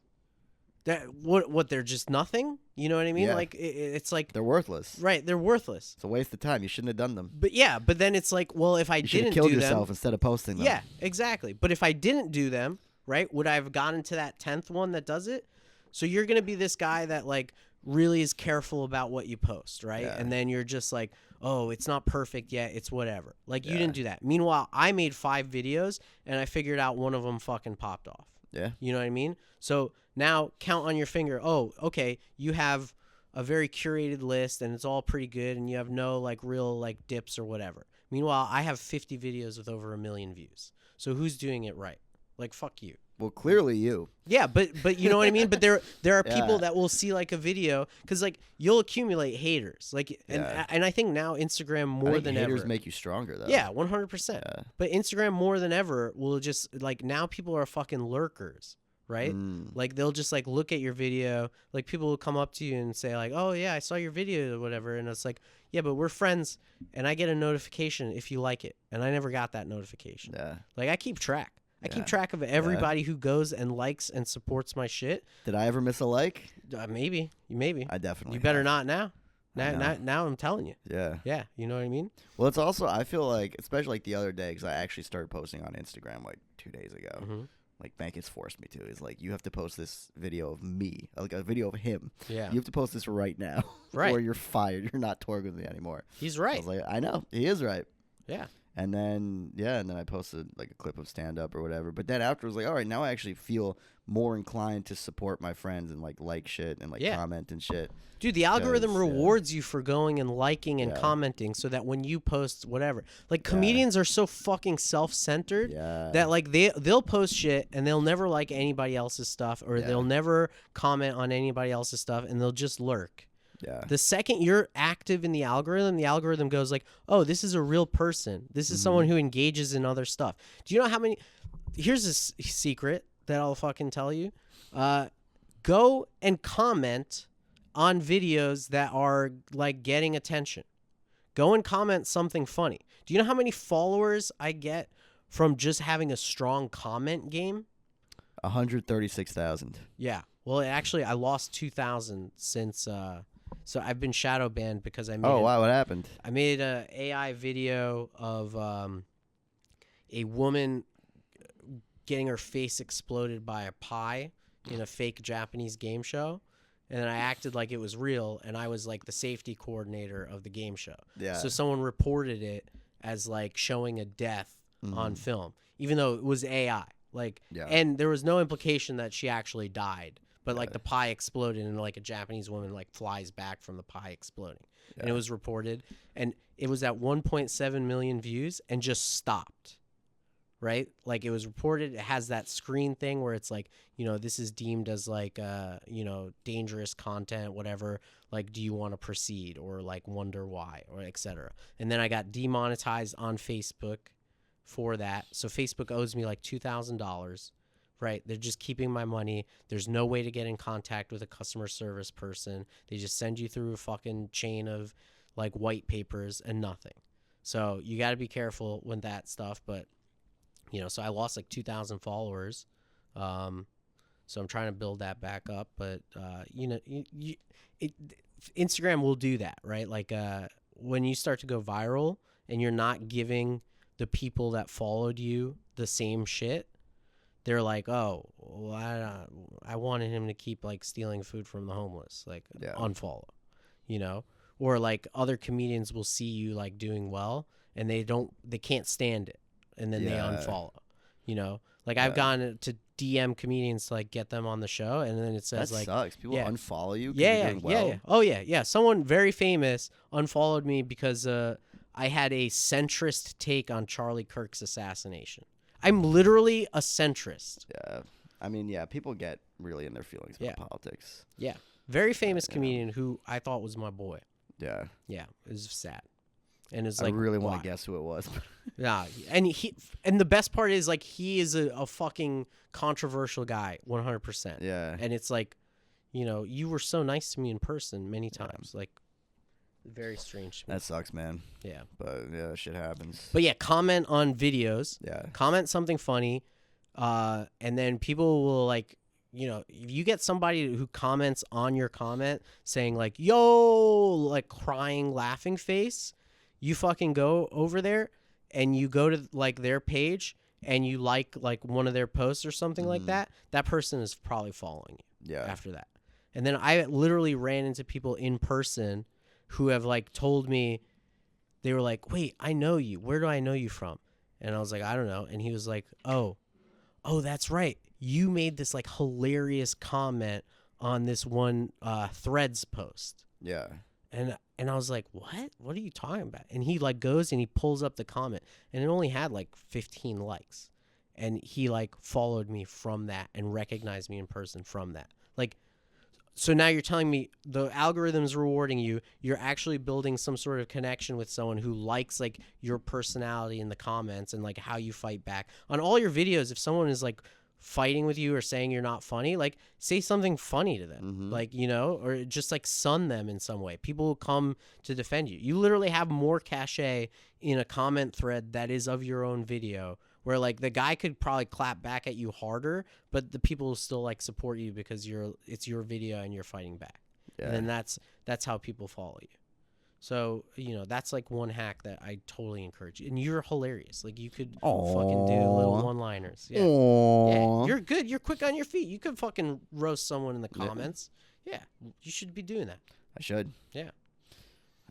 that what they're just nothing? You know what I mean? Yeah. Like, it's like... They're worthless. Right, they're worthless. It's a waste of time. You shouldn't have done them. But yeah, but then it's like, well, if I You should didn't have killed do yourself them... instead of posting them. Yeah, exactly. But if I didn't do them, right, would I have gotten to that 10th one that does it? So you're going to be this guy that, like, really is careful about what you post, right? Yeah. And then you're just like, oh, it's not perfect yet, it's whatever. Like, you didn't do that. Meanwhile, I made 5 videos, and I figured out one of them fucking popped off. Yeah. You know what I mean? So now count on your finger, oh, okay, you have a very curated list, and it's all pretty good, and you have no, like, real, like, dips or whatever. Meanwhile, I have 50 videos with over 1 million views. So who's doing it right? Like, fuck you. Well, clearly you. Yeah, but you know what I mean? But there are Yeah. people that will see like a video because like you'll accumulate haters. Like and I think now Instagram more than haters ever. make you stronger though. Yeah, 100%. But Instagram more than ever will just like now people are fucking lurkers, right? Like they'll just like look at your video. Like people will come up to you and say like, "Oh yeah, I saw your video or whatever," and it's like, "Yeah, but we're friends, and I get a notification if you like it," and I never got that notification. Yeah. Like I keep track. I keep track of everybody who goes and likes and supports my shit. Did I ever miss a like? Maybe. I definitely. You better have. not now. Now I'm telling you. Yeah. Yeah, you know what I mean? Well, it's also, I feel like, especially like the other day, because I actually started posting on Instagram like 2 days ago. Mm-hmm. Like Bankhead's forced me to. Is like, you have to post this video of me, like a video of him. Yeah. You have to post this right now, Right. or you're fired. You're not touring with me anymore. He's I right. was like, I know he is right. Yeah. And then I posted like a clip of stand up or whatever. But then after, I was like, all right, now I actually feel more inclined to support my friends and like shit and like Yeah. comment and shit. Dude, the algorithm 'Cause, yeah. rewards you for going and liking and Yeah. commenting so that when you post whatever. Like comedians are so fucking self-centered Yeah. that like they'll post shit and they'll never like anybody else's stuff or Yeah. they'll never comment on anybody else's stuff and they'll just lurk. Yeah. The second you're active in the algorithm goes like, "Oh, this is a real person. This is someone who engages in other stuff." Do you know how many Here's a secret that I'll fucking tell you. Go and comment on videos that are like getting attention. Go and comment something funny. Do you know how many followers I get from just having a strong comment game? 136,000. Yeah. Well, actually, I lost 2,000 since. So I've been shadow banned because I made. Oh wow, what happened? I made a AI video of a woman getting her face exploded by a pie in a fake Japanese game show. And then I acted like it was real, and I was like the safety coordinator of the game show. Yeah. So someone reported it as like showing a death on film, even though it was AI. Like, Yeah. and there was no implication that she actually died, but like the pie exploded, and like a Japanese woman like flies back from the pie exploding, and it was reported, and it was at 1.7 million views, and just stopped. Right? Like it was reported, it has that screen thing where it's like, you know, this is deemed as like, you know, dangerous content, whatever. Like, do you want to proceed or like wonder why or etc. And then I got demonetized on Facebook for that. So Facebook owes me like $2,000, right? They're just keeping my money. There's no way to get in contact with a customer service person. They just send you through a fucking chain of like white papers and nothing. So you got to be careful with that stuff, but you know, so I lost like 2,000 followers. So I'm trying to build that back up. But, you know, Instagram will do that, right? Like when you start to go viral and you're not giving the people that followed you the same shit, they're like, oh, well, I wanted him to keep like stealing food from the homeless, like unfollow, you know? Or like other comedians will see you like doing well and they can't stand it. And then they unfollow, you know, like I've gone to DM comedians to like get them on the show. And then it says That like, sucks. People unfollow you. 'Cause yeah, you're yeah, doing well. yeah. Oh yeah. Someone very famous unfollowed me because, I had a centrist take on Charlie Kirk's assassination. I'm literally a centrist. Yeah. I mean, yeah, people get really in their feelings about politics. Yeah. Very famous comedian who I thought was my boy. Yeah. Yeah. It was sad. And it's I like, really why? want to guess who it was. Yeah, and the best part is like he is a fucking controversial guy, 100%. Yeah. And it's like, you know, you were so nice to me in person many times, like very strange to me. That sucks, man. Yeah. But yeah, shit happens. But yeah, comment on videos. Yeah. Comment something funny, and then people will like, you know, if you get somebody who comments on your comment saying like, yo, like crying, laughing face, you fucking go over there and you go to like their page and you like one of their posts or something like that, that person is probably following you after that. And then I literally ran into people in person who have like told me, they were like, wait, I know you. Where do I know you from? And I was like, I don't know. And he was like, oh, that's right. You made this like hilarious comment on this one Threads post. Yeah. And I was like, what are you talking about? And he like goes and he pulls up the comment and it only had like 15 likes. And he like followed me from that and recognized me in person from that. Like, so now you're telling me the algorithm's rewarding you. You're actually building some sort of connection with someone who likes like your personality in the comments and like how you fight back on all your videos. If someone is like fighting with you or saying you're not funny, like say something funny to them, like, you know, or just like sun them in some way. People will come to defend you. You literally have more cachet in a comment thread that is of your own video, where like the guy could probably clap back at you harder, but the people will still like support you because it's your video and you're fighting back. Yeah. And then that's how people follow you. So, that's like one hack that I totally encourage. And you're hilarious. Like, you could fucking do little one-liners. Yeah. Yeah. You're good. You're quick on your feet. You could fucking roast someone in the comments. Yeah. You should be doing that. I should. Yeah.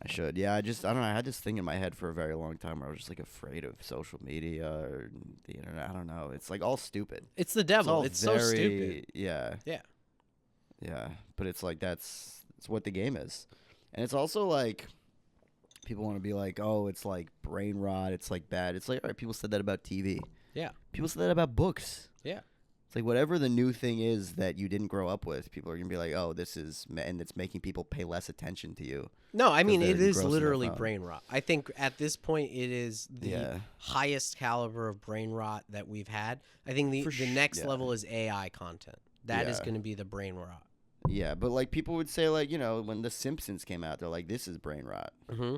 I should. Yeah, I don't know. I had this thing in my head for a very long time where I was just like afraid of social media or the internet. I don't know. It's like all stupid. It's the devil. all It's so stupid. Yeah. Yeah. Yeah. But it's like it's what the game is. And it's also like people want to be like, oh, it's like brain rot. It's like bad. It's like, all right, people said that about TV. Yeah. People said that about books. Yeah. It's like whatever the new thing is that you didn't grow up with, people are going to be like, oh, this is, and it's making people pay less attention to you. No, I mean, they're it is engrossed in their literally phone. brain rot. I think at this point, it is the highest caliber of brain rot that we've had. I think the next level is AI content. That is going to be the brain rot. Yeah, but like people would say, like, when The Simpsons came out, they're like, this is brain rot. Mm-hmm.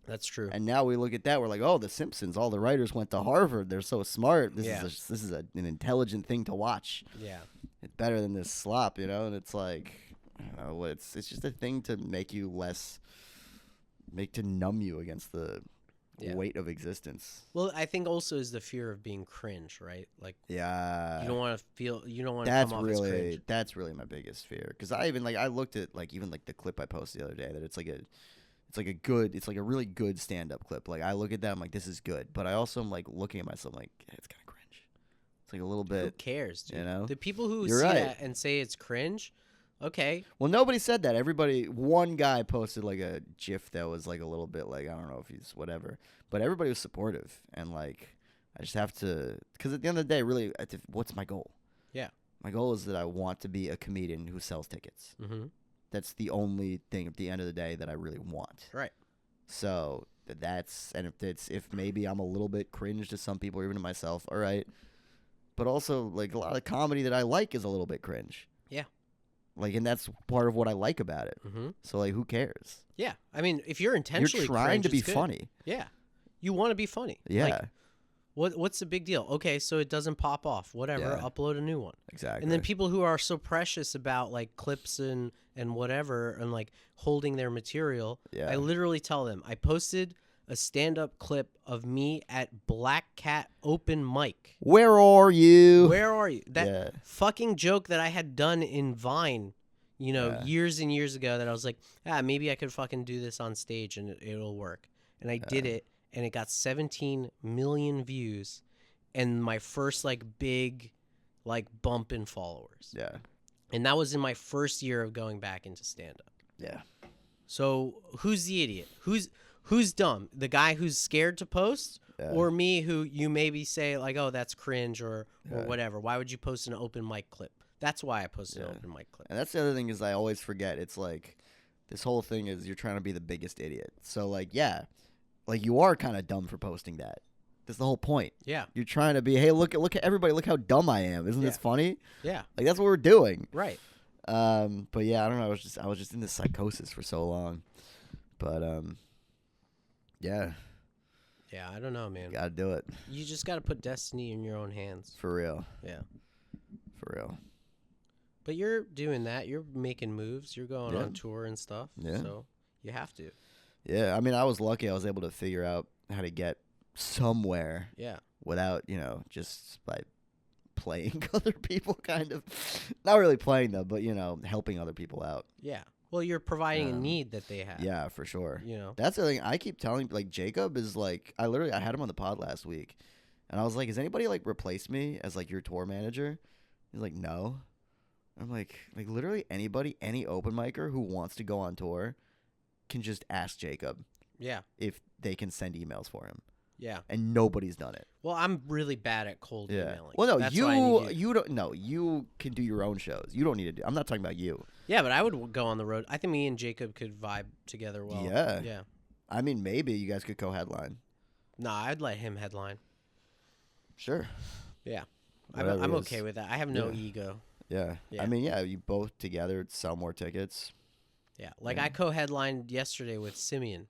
That's true. And now we look at that, we're like, oh, The Simpsons, all the writers went to Harvard. They're so smart. This is an intelligent thing to watch. Yeah. It's better than this slop, And it's like, I don't know, it's just a thing to make you to numb you against the weight of existence. Well, I think also is the fear of being cringe, right? Like, you don't want to come off as cringe. That's really my biggest fear. Because I looked at even the clip I posted the other day that it's like a really good stand-up clip. Like I look at that, I'm like, this is good. But I also am like looking at myself like, it's kind of cringe. It's like a little bit. Who cares, dude? You know? The people who You're see right. that and say it's cringe, okay. Well, nobody said that. One guy posted like a GIF that was like a little bit like, I don't know if he's whatever. But everybody was supportive. And like, I just have to, because at the end of the day, really, what's my goal? Yeah. My goal is that I want to be a comedian who sells tickets. Mm-hmm. That's the only thing at the end of the day that I really want. Right. So if maybe I'm a little bit cringe to some people or even to myself, all right. But also like a lot of comedy that I like is a little bit cringe. Yeah. Like, and that's part of what I like about it. Mm-hmm. So like, who cares? Yeah. I mean, if you're intentionally trying cringe, to be it's good. funny. Yeah. You want to be funny. Yeah. Like, what's the big deal? Okay, so it doesn't pop off. Whatever. Yeah. Upload a new one. Exactly. And then people who are so precious about like clips and whatever and like holding their material, Yeah. I literally tell them, I posted a stand-up clip of me at Black Cat open mic. Where are you? Where are you? That fucking joke that I had done in Vine, years and years ago that I was like, maybe I could fucking do this on stage and it'll work. And I did it, and it got 17 million views and my first like big like bump in followers. Yeah. And that was in my first year of going back into stand-up. Yeah. So who's the idiot? Who's dumb? The guy who's scared to post, or me who you maybe say like, oh, that's cringe or whatever. Why would you post an open mic clip? That's why I posted an open mic clip. And that's the other thing is I always forget. It's like this whole thing is you're trying to be the biggest idiot. So like, like you are kind of dumb for posting that. That's the whole point. Yeah. You're trying to be, hey, look at everybody, look how dumb I am. Isn't this funny? Yeah. Like that's what we're doing. Right. But yeah, I don't know. I was just in this psychosis for so long. But yeah. Yeah, I don't know, man. Gotta do it. You just gotta put destiny in your own hands. For real. Yeah. For real. But you're doing that. You're making moves. You're going on tour and stuff. Yeah. So you have to. Yeah. I mean, I was lucky. I was able to figure out how to get somewhere. Yeah. Without, just by playing other people, kind of. Not really playing them, but, helping other people out. Yeah. Well, you're providing a need that they have. Yeah, for sure. You know. That's the thing. I keep telling, like, Jacob is like, I had him on the pod last week. And I was like, has anybody, like, replaced me as, like, your tour manager? He's like, no. I'm like literally anybody, any open micer who wants to go on tour can just ask Jacob. Yeah. If they can send emails for him. Yeah. And nobody's done it. Well, I'm really bad at cold emailing. Well, no, That's you don't. No, you can do your own shows. You don't need to do. I'm not talking about you. Yeah, but I would go on the road. I think me and Jacob could vibe together well. Yeah. Yeah. I mean, maybe you guys could co-headline. Nah, I'd let him headline. Sure. Yeah. I'm okay with that. I have no ego. Yeah. I mean, you both together sell more tickets. Yeah. Like I co-headlined yesterday with Simeon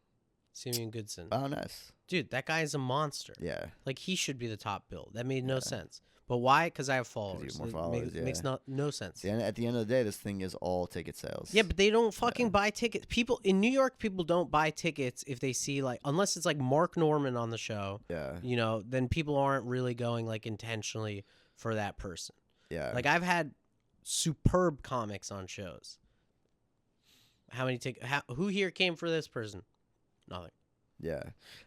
Goodson. Oh, nice. Dude, that guy is a monster. Yeah. Like he should be the top bill. That made no sense. But why? Because I have followers. more It followers, makes yeah. no sense. At the end of the day, this thing is all ticket sales. Yeah, but they don't fucking buy tickets. People in New York, people don't buy tickets if they see like, unless it's like Mark Norman on the show. Yeah. You know, then people aren't really going like intentionally for that person. Yeah. Like I've had superb comics on shows. How many tickets? Who here came for this person? Nothing. Yeah.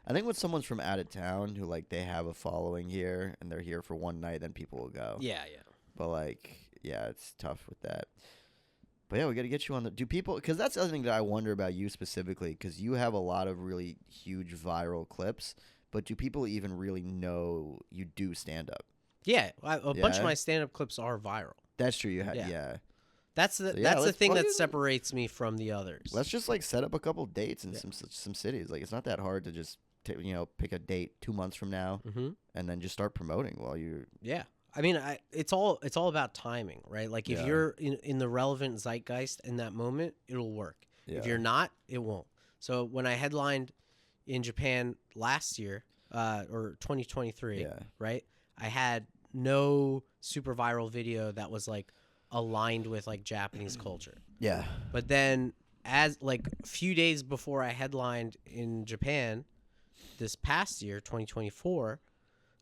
I think when someone's from out of town who, like, they have a following here and they're here for one night, then people will go. Yeah. But, like, yeah, it's tough with that. But, yeah, we got to get you on the... Do people... Because that's the other thing that I wonder about you specifically, because you have a lot of really huge viral clips, but do people even really know you do stand-up? Yeah, a bunch of Yeah? my stand-up clips are viral. That's true. You had... Yeah. Yeah. That's the yeah, that's the let's thing that fucking- separates me from the others. Let's just, like, set up a couple dates in some cities. Like, it's not that hard to just, pick a date 2 months from now and then just start promoting while you're... Yeah. I mean, it's all about timing, right? Like if Yeah. you're in the relevant zeitgeist in that moment, it'll work. Yeah. If you're not, it won't. So when I headlined in Japan last year, or 2023, Yeah. right? I had no super viral video that was like aligned with like Japanese culture. Yeah. But then as like a few days before I headlined in Japan this past year, 2024,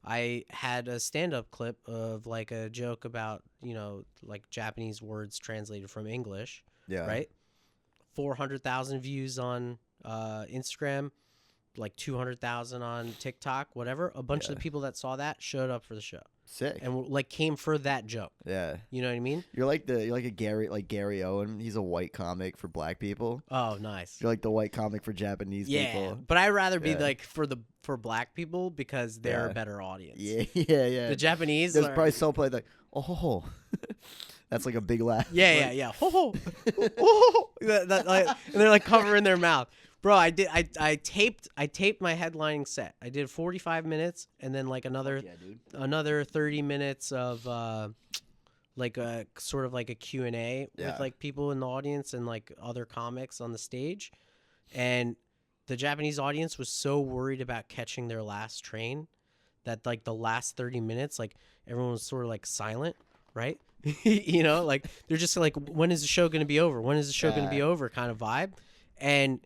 I had a stand-up clip of like a joke about, like Japanese words translated from English, Yeah. right? 400,000 views on Instagram, like 200,000 on TikTok, whatever. A bunch of the people that saw that showed up for the show Sick. and like came for that joke. Yeah. You know what I mean? You're like a Gary Owen. He's a white comic for black people. Oh, nice. You're like the white comic for Japanese Yeah, people. but I'd rather be Yeah. like for black people because they're Yeah. a better audience. Yeah. The Japanese There's are, probably some play like, oh, that's like a big laugh. yeah. Ho ho, ho ho. And they're like covering their mouth. Bro, I taped my headlining set. I did 45 minutes and then like another 30 minutes of like a sort of like a Q&A Yeah. with like people in the audience and like other comics on the stage. And the Japanese audience was so worried about catching their last train that like the last 30 minutes, like everyone was sort of like silent, right? Like they're just like, when is the show going to be over? When is the show going to be over kind of vibe. And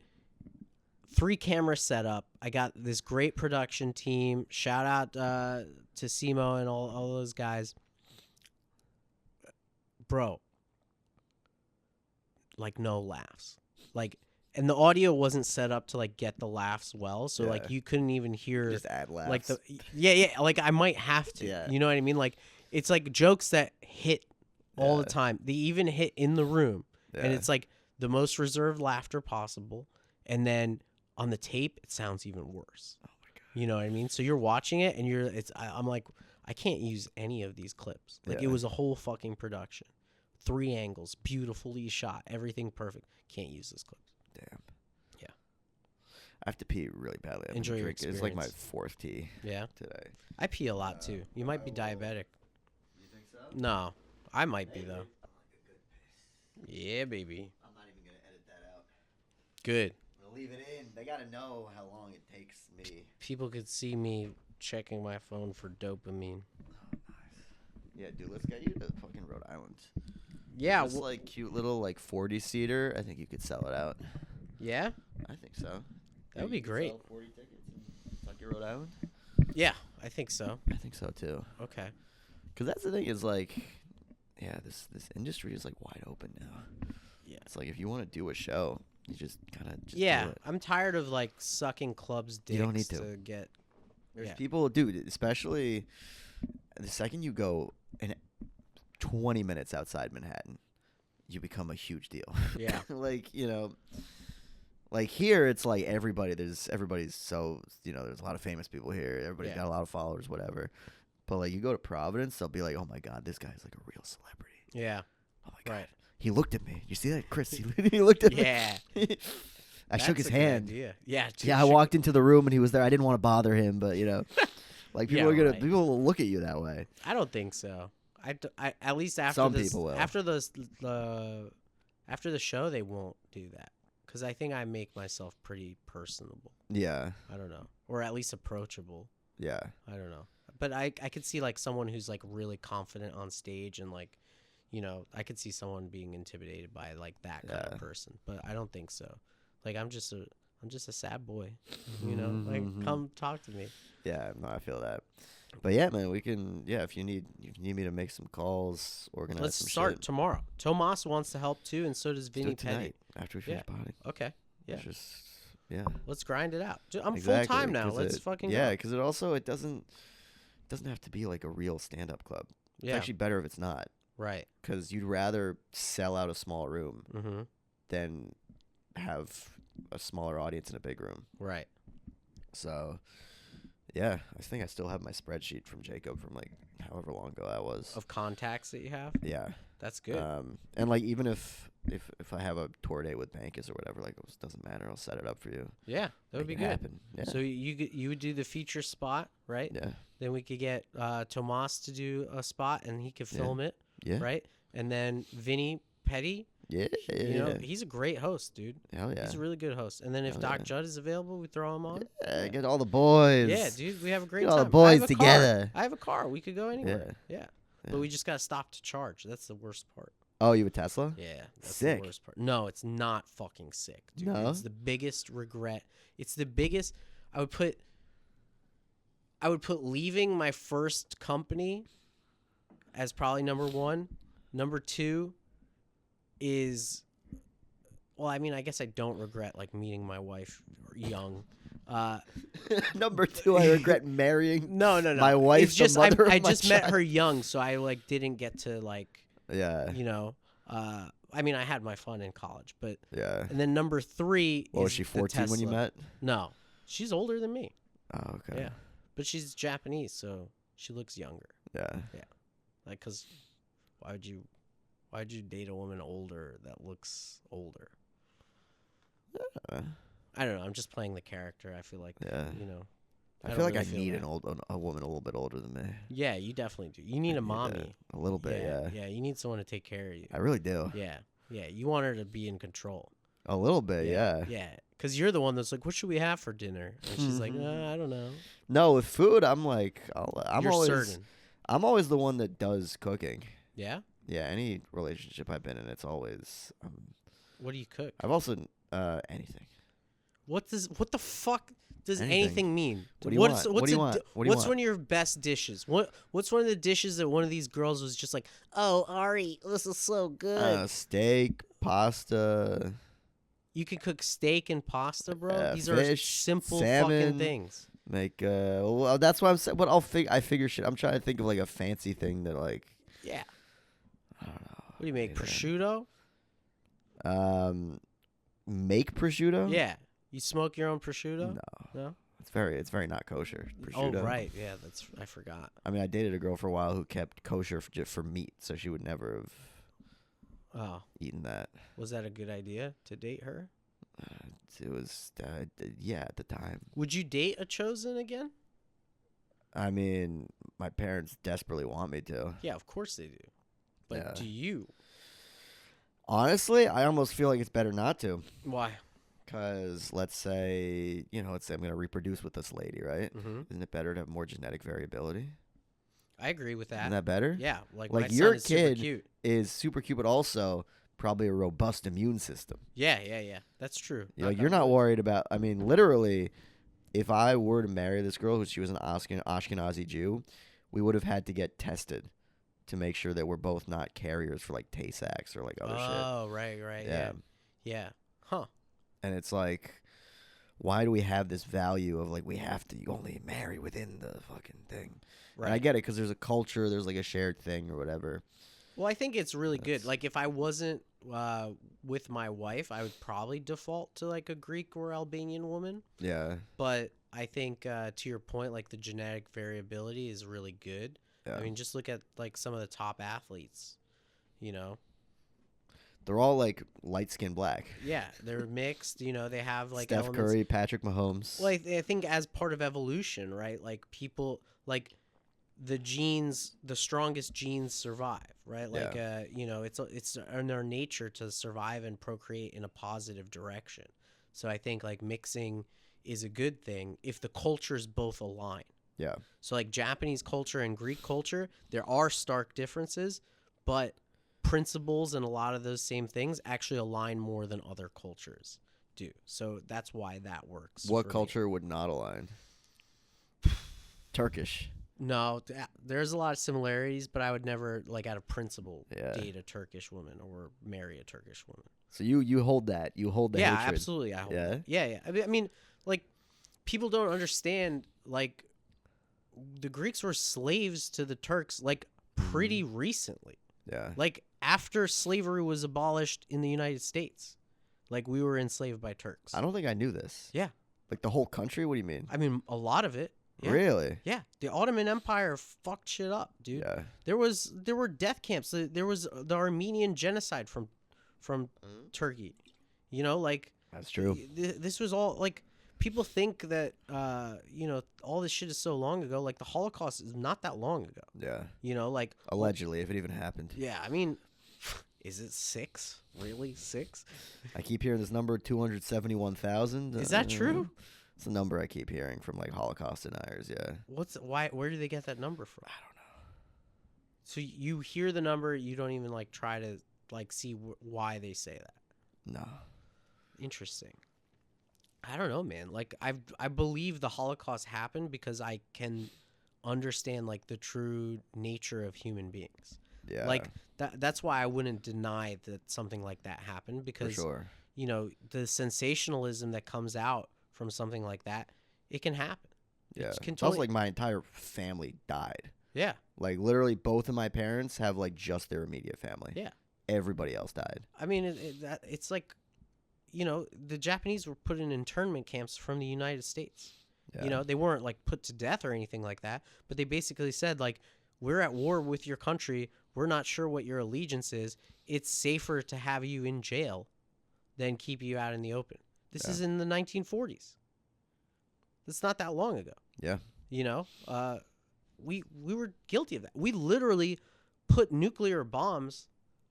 3 cameras set up. I got this great production team. Shout out to Simo and all those guys. Bro, like no laughs. Like, and the audio wasn't set up to like get the laughs well, so like you couldn't even hear Just add laughs. like like I might have to. Yeah. You know what I mean? Like it's like jokes that hit all the time. They even hit in the room. And Yeah. it's like the most reserved laughter possible. And then on the tape, it sounds even worse. Oh my God. You know what I mean? So you're watching it and I'm like, I can't use any of these clips. Like Yeah. it was a whole fucking production. 3 angles, beautifully shot, everything perfect. Can't use this clip. Damn. Yeah. I have to pee really badly. I've Enjoy been your drinking. It's like my experience. 4th tea Yeah. today. I pee a lot too. You might be diabetic. You think so? No, I might be though. Yeah, baby. I'm not even gonna edit that out. Good. I'm gonna leave it in. They gotta know how long it takes me. People could see me checking my phone for dopamine. Yeah, dude, let's get you to fucking Rhode Island. Yeah. This like cute little like 40-seater. I think you could sell it out. Yeah. I think so. That would be You could great. sell 40 tickets in Kentucky, Rhode Island. Yeah, I think so. I think so too. Okay. Cause that's the thing is like, yeah, this industry is like wide open now. Yeah. It's like if you want to do a show, you just kind of Yeah, do it. I'm tired of like sucking clubs' dicks You don't need to. get. There's Yeah. people, dude, especially the second you go in 20 minutes outside Manhattan, you become a huge deal. Yeah. Like, like here it's like everybody's so, there's a lot of famous people here. Everybody's got a lot of followers, whatever. But like you go to Providence, they'll be like, "Oh my God, this guy's like a real celebrity." Yeah. Oh my God. Right. He looked at me. You see that, Chris? He looked at Yeah. me. I shook his That's a good hand. idea. Yeah. dude, Yeah, I shook- walked into the room and he was there. I didn't want to bother him, but like Yeah, people right. people will look at you that way. I don't think so. I at least after Some this, people will. after the show they won't do that because I think I make myself pretty personable. Yeah, I don't know, or at least approachable. yeah. I don't know, but I could see like someone who's like really confident on stage and like, I could see someone being intimidated by like that kind of person. But I don't think so. Like I'm just a sad boy, Like come talk to me. Yeah, no, I feel that. But yeah, man, we can. Yeah, if you need me to make some calls, organize Let's some start shit. tomorrow. Tomas wants to help too, and so does Let's do Vinny it tonight Petty. after we finish potting. Okay. Yeah. It's just yeah. Let's grind it out. Dude, I'm Exactly, full time now. 'cause Let's it- fucking yeah, go. because it doesn't have to be like a real stand-up club. It's Yeah. actually better if it's not, Right. because you'd rather sell out a small room Mm-hmm. than have a smaller audience in a big room. Right. So, yeah, I think I still have my spreadsheet from Jacob from like however long ago that was. Of contacts that you have. Yeah. That's good. And like even if I have a tour date with Bankus or whatever, like it doesn't matter. I'll set it up for you. Yeah, that would be Make it good. happen. Yeah. So you would do the feature spot, right? yeah. Then we could get Tomas to do a spot, and he could Yeah. film it, Yeah. right? And then Vinny Petty, Yeah. he's a great host, dude. Hell yeah. He's a really good host. And then if Hell Doc yeah. Judd is available, we throw him on. Yeah, get all the boys. Yeah, dude, we have a great Get all time. the boys I have a car. together. I have a car. We could go anywhere. Yeah. Yeah. But we just got to stop to charge. That's the worst part. Oh, you have a Tesla? Yeah, that's Sick. the worst part. No, it's not fucking sick, dude. No? It's the biggest regret. It's the biggest. I would put leaving my first company as probably number one. Number two is, well, I mean, I guess I don't regret like meeting my wife young. Number 2, I regret marrying. No. My wife, It's just the mother I of my just met child. her young, so I like didn't get to like, Yeah. I mean, I had my fun in college, but Yeah. and then number 3 What, is was she the 14 when you Tesla. met? No, she's older than me. Oh, okay. Yeah, but she's Japanese, so she looks younger. Yeah. Like, cause why'd you date a woman older that looks older? Uh, I don't know. I'm just playing the character. I feel like, Yeah. I don't feel like really I feel need that. a woman a little bit older than me. Yeah, you definitely do. You need a I need mommy. that a little bit, yeah. Yeah, you need someone to take care of you. I really do. Yeah. You want her to be in control. A little bit, yeah. Yeah, because you're the one that's like, what should we have for dinner? And she's like, I don't know. No, with food, I'm like, I'm You're always, certain. I'm always the one that does cooking. Yeah? Yeah, any relationship I've been in, it's always. What do you cook? I've also anything. What the fuck does Anything. anything mean? What do you What's want? What do you want? What do you what's want? one of your best dishes? What's one of the dishes that one of these girls was just like, oh, Ari, this is so good. Steak, pasta. You could cook steak and pasta, bro. These are fish, simple salmon. fucking things. Make well, that's why I'm saying. But I figure shit. I'm trying to think of like a fancy thing that like. Yeah. I don't know. What do you make? Anything. Prosciutto? Make prosciutto? Yeah. You smoke your own prosciutto? No. No? It's very not kosher. Prosciutto. Oh, right. Yeah, I forgot. I mean, I dated a girl for a while who kept kosher for meat, so she would never have Oh, eaten that. was that a good idea to date her? It was, yeah, at the time. Would you date a chosen again? I mean, my parents desperately want me to. Yeah, of course they do. But Yeah. do you? Honestly, I almost feel like it's better not to. Why? Because let's say I'm going to reproduce with this lady, right? Mm-hmm. Isn't it better to have more genetic variability? I agree with that. Isn't that better? Yeah, like Like my your son is super kid cute. is super cute, but also probably a robust immune system. Yeah. That's true. You're not worried about. I mean, literally, if I were to marry this girl, who she was an Ashkenazi Jew, we would have had to get tested to make sure that we're both not carriers for like Tay-Sachs or like other shit. Oh, right. Yeah. Huh. And it's like, why do we have this value of like you only marry within the fucking thing? Right. And I get it because there's a culture, there's like a shared thing or whatever. Well, I think it's really good. Like, if I wasn't with my wife, I would probably default to like a Greek or Albanian woman. Yeah. But I think to your point, like the genetic variability is really good. Yeah. I mean, just look at like some of the top athletes. They're all like light-skinned black. Yeah, they're mixed. They have like Steph elements. Curry, Patrick Mahomes. Well, I think as part of evolution, right? Like people, like the genes, the strongest genes survive, right? Like, it's in our nature to survive and procreate in a positive direction. So I think like mixing is a good thing if the cultures both align, Yeah. So like Japanese culture and Greek culture, there are stark differences, but principles and a lot of those same things actually align more than other cultures do. So that's why that works. What for me. culture would not align? Turkish. No, there's a lot of similarities, but I would never, like, out of principle, Yeah. date a Turkish woman or marry a Turkish woman. So you hold that. You hold the Yeah, hatred. absolutely. I hold Yeah? that. Yeah. I mean, like, people don't understand, like, the Greeks were slaves to the Turks, like, pretty recently. Yeah. Like, after slavery was abolished in the United States. Like, we were enslaved by Turks. I don't think I knew this. Yeah. Like the whole country? What do you mean? I mean, a lot of it. Yeah. Really? Yeah, the Ottoman Empire fucked shit up, dude. Yeah. There were death camps. There was the Armenian genocide from Turkey. You know, like That's true. this was all like people think that all this shit is so long ago. Like the Holocaust is not that long ago. Yeah. You know, like Allegedly, if it even happened. yeah. I mean, is it 6? Really 6? I keep hearing this number 271,000. Is that true? It's a number I keep hearing from like Holocaust deniers. Yeah. Where do they get that number from? I don't know. So you hear the number, you don't even like try to like see why they say that. No. Interesting. I don't know, man. Like I believe the Holocaust happened because I can understand like the true nature of human beings. Yeah. Like that's why I wouldn't deny that something like that happened for because sure. you know, the sensationalism that comes out from something like that, it can happen. Yeah. It can It sounds totally- like my entire family died. Yeah. Like literally, both of my parents have like just their immediate family. Yeah. Everybody else died. I mean, it's like, you know, the Japanese were put in internment camps from the United States. Yeah. You know, they weren't like put to death or anything like that, but they basically said like, we're at war with your country. We're not sure what your allegiance is. It's safer to have you in jail than keep you out in the open. This is in the 1940s. It's not that long ago. Yeah. You know, we were guilty of that. We literally put nuclear bombs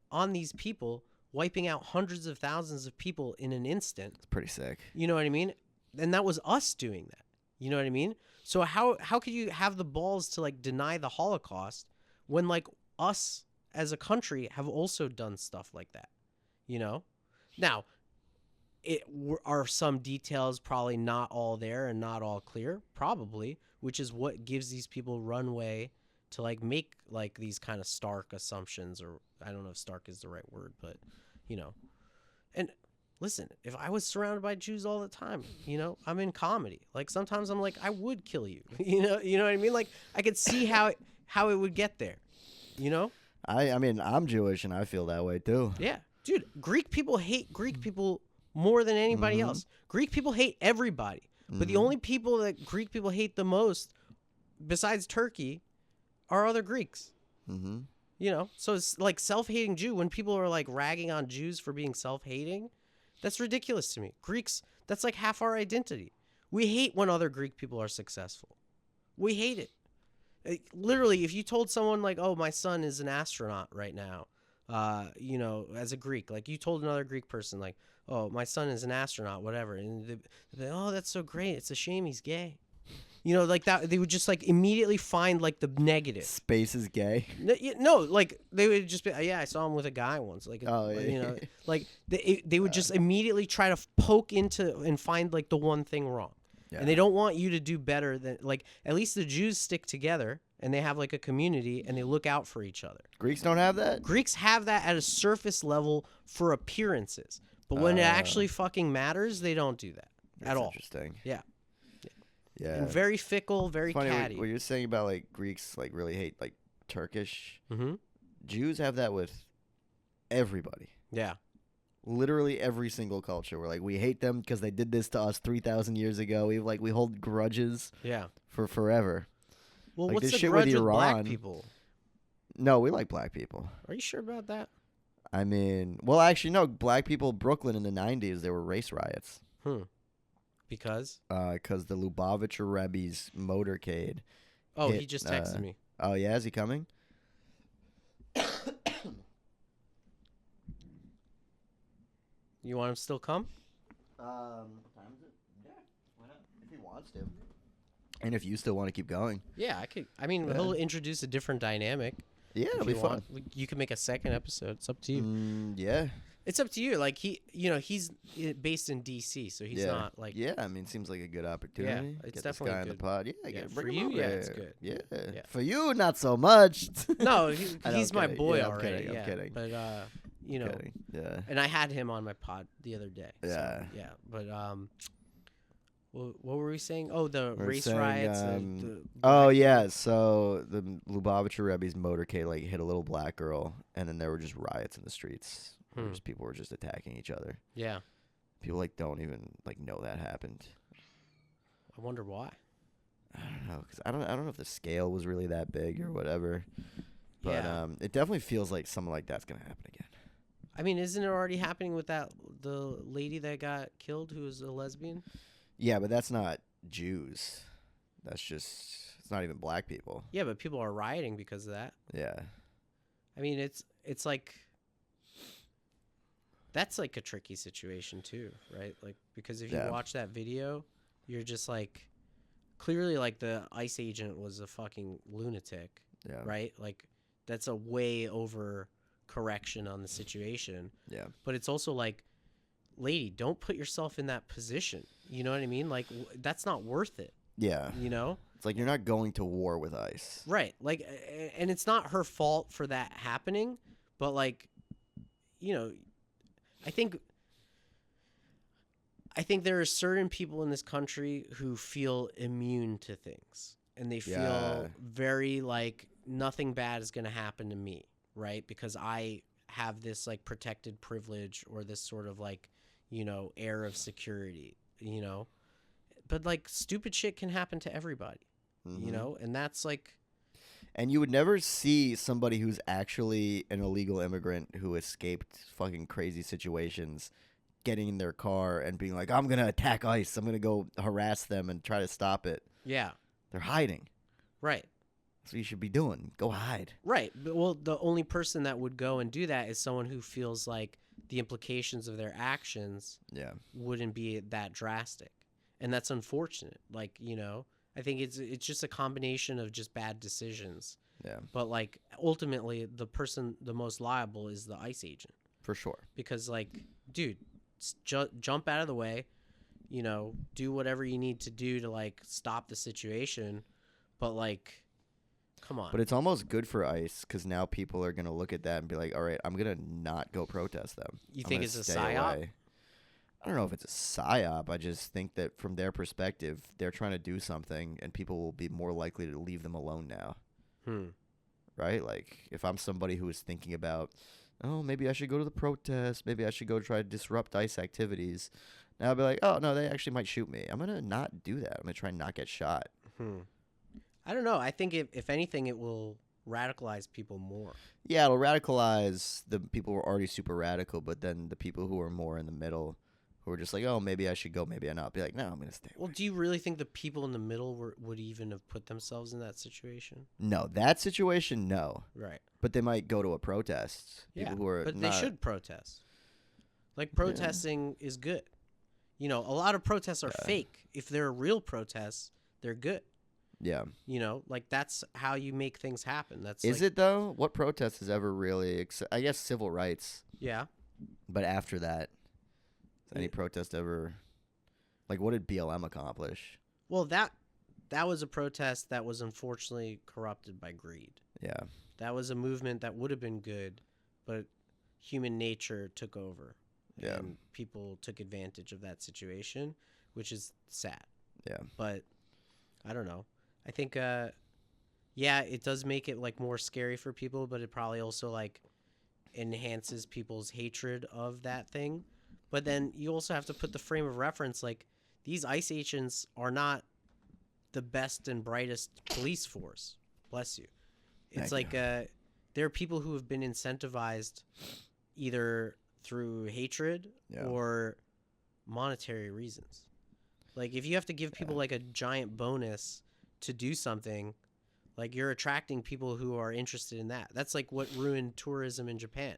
on these people, wiping out hundreds of thousands of people in an instant. It's pretty sick. You know what I mean? And that was us doing that. You know what I mean? So how could you have the balls to like deny the Holocaust when like us as a country have also done stuff like that? You know? Now, are some details probably not all there and not all clear? Probably, which is what gives these people runway to like make like these kind of stark assumptions, or I don't know if stark is the right word, but you know. And listen, if I was surrounded by Jews all the time, you know, I'm in comedy. Like sometimes I'm like, I would kill you. You know what I mean? Like I could see how it would get there. You know? I mean, I'm Jewish and I feel that way too. Yeah. Dude, Greek people hate Greek people more than anybody else. Greek people hate everybody. But the only people that Greek people hate the most, besides Turkey, are other Greeks. Mm-hmm. You know? So it's like self-hating Jew. When people are like ragging on Jews for being self-hating, that's ridiculous to me. Greeks, that's like half our identity. We hate when other Greek people are successful. We hate it. Literally, if you told someone like, oh, my son is an astronaut right now, you know, as a Greek, like you told another Greek person like, oh, my son is an astronaut, whatever. And they'd be, oh, that's so great. It's a shame he's gay. You know, like that, they would just like immediately find like the negative. Space is gay. No, like they would just be, yeah, I saw him with a guy once. Like, Oh, yeah. you know, like they would just immediately try to poke into and find like the one thing wrong. Yeah. And they don't want you to do better than, like, at least the Jews stick together and they have like a community and they look out for each other. Greeks don't have that? Greeks have that at a surface level for appearances. But when it actually fucking matters, they don't do that at all. Interesting. Yeah. Yeah. And very fickle, very It's funny catty. what you're saying about like Greeks like really hate like Turkish. Mm-hmm. Jews have that with everybody. Yeah. Literally every single culture. We're like, we hate them because they did this to us 3,000 years ago. We hold grudges Yeah. for forever. Well, Like what's this the shit with grudge with black Iran. people? No, we like black people. Are you sure about that? I mean, well, actually, no. Black people, Brooklyn in the 90s, there were race riots. Because? Because the Lubavitcher Rebbe's motorcade. Oh, hit, he just texted me. Oh, yeah? Is he coming? You want him to still come? What time is it? Yeah, why not? If he wants to. And if you still want to keep going, Yeah, I could. I mean, Yeah. he'll introduce a different dynamic. yeah, If it'll be you fun. want, you can make a second episode. It's up to you. Yeah, It's up to you. Like he's based in D.C., so he's yeah, not like. yeah. I mean, seems like a good opportunity. it's Get definitely this guy in the good. pod. Yeah, Yeah, bring for him you, over yeah, it's here. good. Yeah. Yeah. For you, not so much. No, I know, he's I'm my kidding. boy Yeah, I'm already. kidding, I'm Yeah, kidding. but Kidding. Yeah. and I had him on my pod the other day. So, Yeah. yeah, but what were we saying? Oh, the We're race saying, riots. Oh yeah, so the Lubavitcher Rebbe's motorcade like hit a little black girl, and then there were just riots in the streets. Where just people were just attacking each other. Yeah. People like don't even like know that happened. I wonder why. I don't know, cause I don't know if the scale was really that big or whatever. But Yeah. it definitely feels like something like that's gonna happen again. I mean, isn't it already happening with the lady that got killed who was a lesbian? Yeah, but that's not Jews. That's just it's not even black people. Yeah, but people are rioting because of that. Yeah. I mean, it's like that's like a tricky situation too, right? Like because if you Yeah. watch that video, you're just like clearly like the ICE agent was a fucking lunatic, Yeah. right? Like that's a way over correction on the situation. Yeah. But it's also like, lady, don't put yourself in that position. You know what I mean? Like that's not worth it. Yeah. You know? It's like you're not going to war with ICE. Right. Like, and it's not her fault for that happening, but like, you know, I think there are certain people in this country who feel immune to things, and they feel Yeah. very like nothing bad is going to happen to me, right? Because I have this like protected privilege or this sort of like, you know, air of security, you know. But like stupid shit can happen to everybody, you know, and that's like. And you would never see somebody who's actually an illegal immigrant who escaped fucking crazy situations getting in their car and being like, I'm going to attack ICE. I'm going to go harass them and try to stop it. Yeah. They're hiding. Right. That's what you should be doing. Go hide. Right. But, well, the only person that would go and do that is someone who feels like the implications of their actions Yeah. wouldn't be that drastic. And that's unfortunate. Like, you know, I think it's just a combination of just bad decisions. Yeah. But like ultimately the person the most liable is the ICE agent. For sure. Because like, dude, jump out of the way, you know, do whatever you need to do to like stop the situation. But like, come on. But it's almost good for ICE because now people are going to look at that and be like, all right, I'm going to not go protest them. You I'm think gonna it's a stay psyop? away. I don't know if it's a psyop. I just think that from their perspective, they're trying to do something and people will be more likely to leave them alone now. Right? Like, if I'm somebody who is thinking about, oh, maybe I should go to the protest. Maybe I should go try to disrupt ICE activities. Now I'll be like, oh, no, they actually might shoot me. I'm going to not do that. I'm going to try and not get shot. I don't know. I think if anything, it will radicalize people more. Yeah, it'll radicalize the people who are already super radical, but then the people who are more in the middle, who are just like, oh, maybe I should go, maybe I not. Be like, no, I'm going to stay away. Well, do you really think the people in the middle would even have put themselves in that situation? No, that situation, no. Right. But they might go to a protest. People who are but not, they should protest. Like, protesting is good. You know, a lot of protests are fake. If they're real protests, they're good. Yeah. You know, like, that's how you make things happen. That's Is like, it, though? What protest is ever really, I guess, civil rights. Yeah. But after that, has any protest ever, like, what did BLM accomplish? Well, that was a protest that was unfortunately corrupted by greed. Yeah. That was a movement that would have been good, but human nature took over. Yeah. And people took advantage of that situation, which is sad. Yeah. But I don't know. I think, yeah, it does make it like more scary for people, but it probably also like enhances people's hatred of that thing. But then you also have to put the frame of reference, like these ICE agents are not the best and brightest police force. Bless you. It's Thank like there are people who have been incentivized either through hatred or monetary reasons. Like if you have to give people like a giant bonus to do something, like you're attracting people who are interested in that. That's like what ruined tourism in Japan,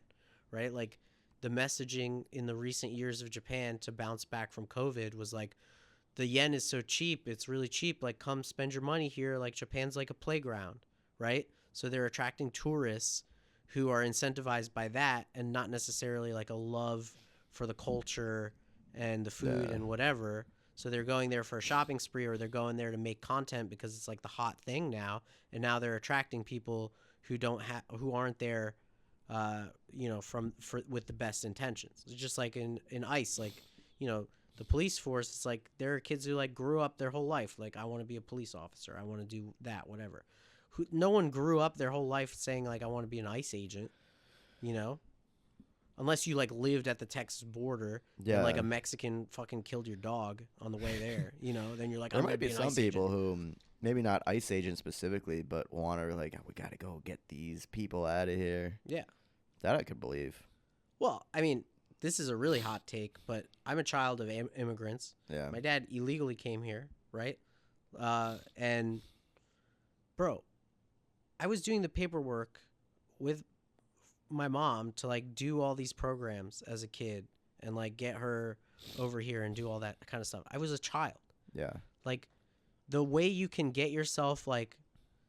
right? Like the messaging in the recent years of Japan to bounce back from COVID was like, the yen is so cheap. It's really cheap. Like, come spend your money here. Like, Japan's like a playground, right? So they're attracting tourists who are incentivized by that and not necessarily like a love for the culture and the food and whatever. So they're going there for a shopping spree, or they're going there to make content because it's like the hot thing now. And now they're attracting people who who aren't there, with the best intentions. It's just like in ICE, like, the police force. It's like there are kids who like grew up their whole life like, I want to be a police officer, I want to do that, whatever. No one grew up their whole life saying like, I want to be an ICE agent, unless you like lived at the Texas border and like a Mexican fucking killed your dog on the way there, then you're like, There I'm might gonna be an some ICE people agent. who maybe not ICE agents specifically, but want to like, we gotta go get these people out of here. Yeah. That I could believe. Well, I mean, this is a really hot take, but I'm a child of immigrants. Yeah. My dad illegally came here, right? And bro, I was doing the paperwork with my mom to like do all these programs as a kid and like get her over here and do all that kind of stuff. I was a child. Yeah. Like, the way you can get yourself like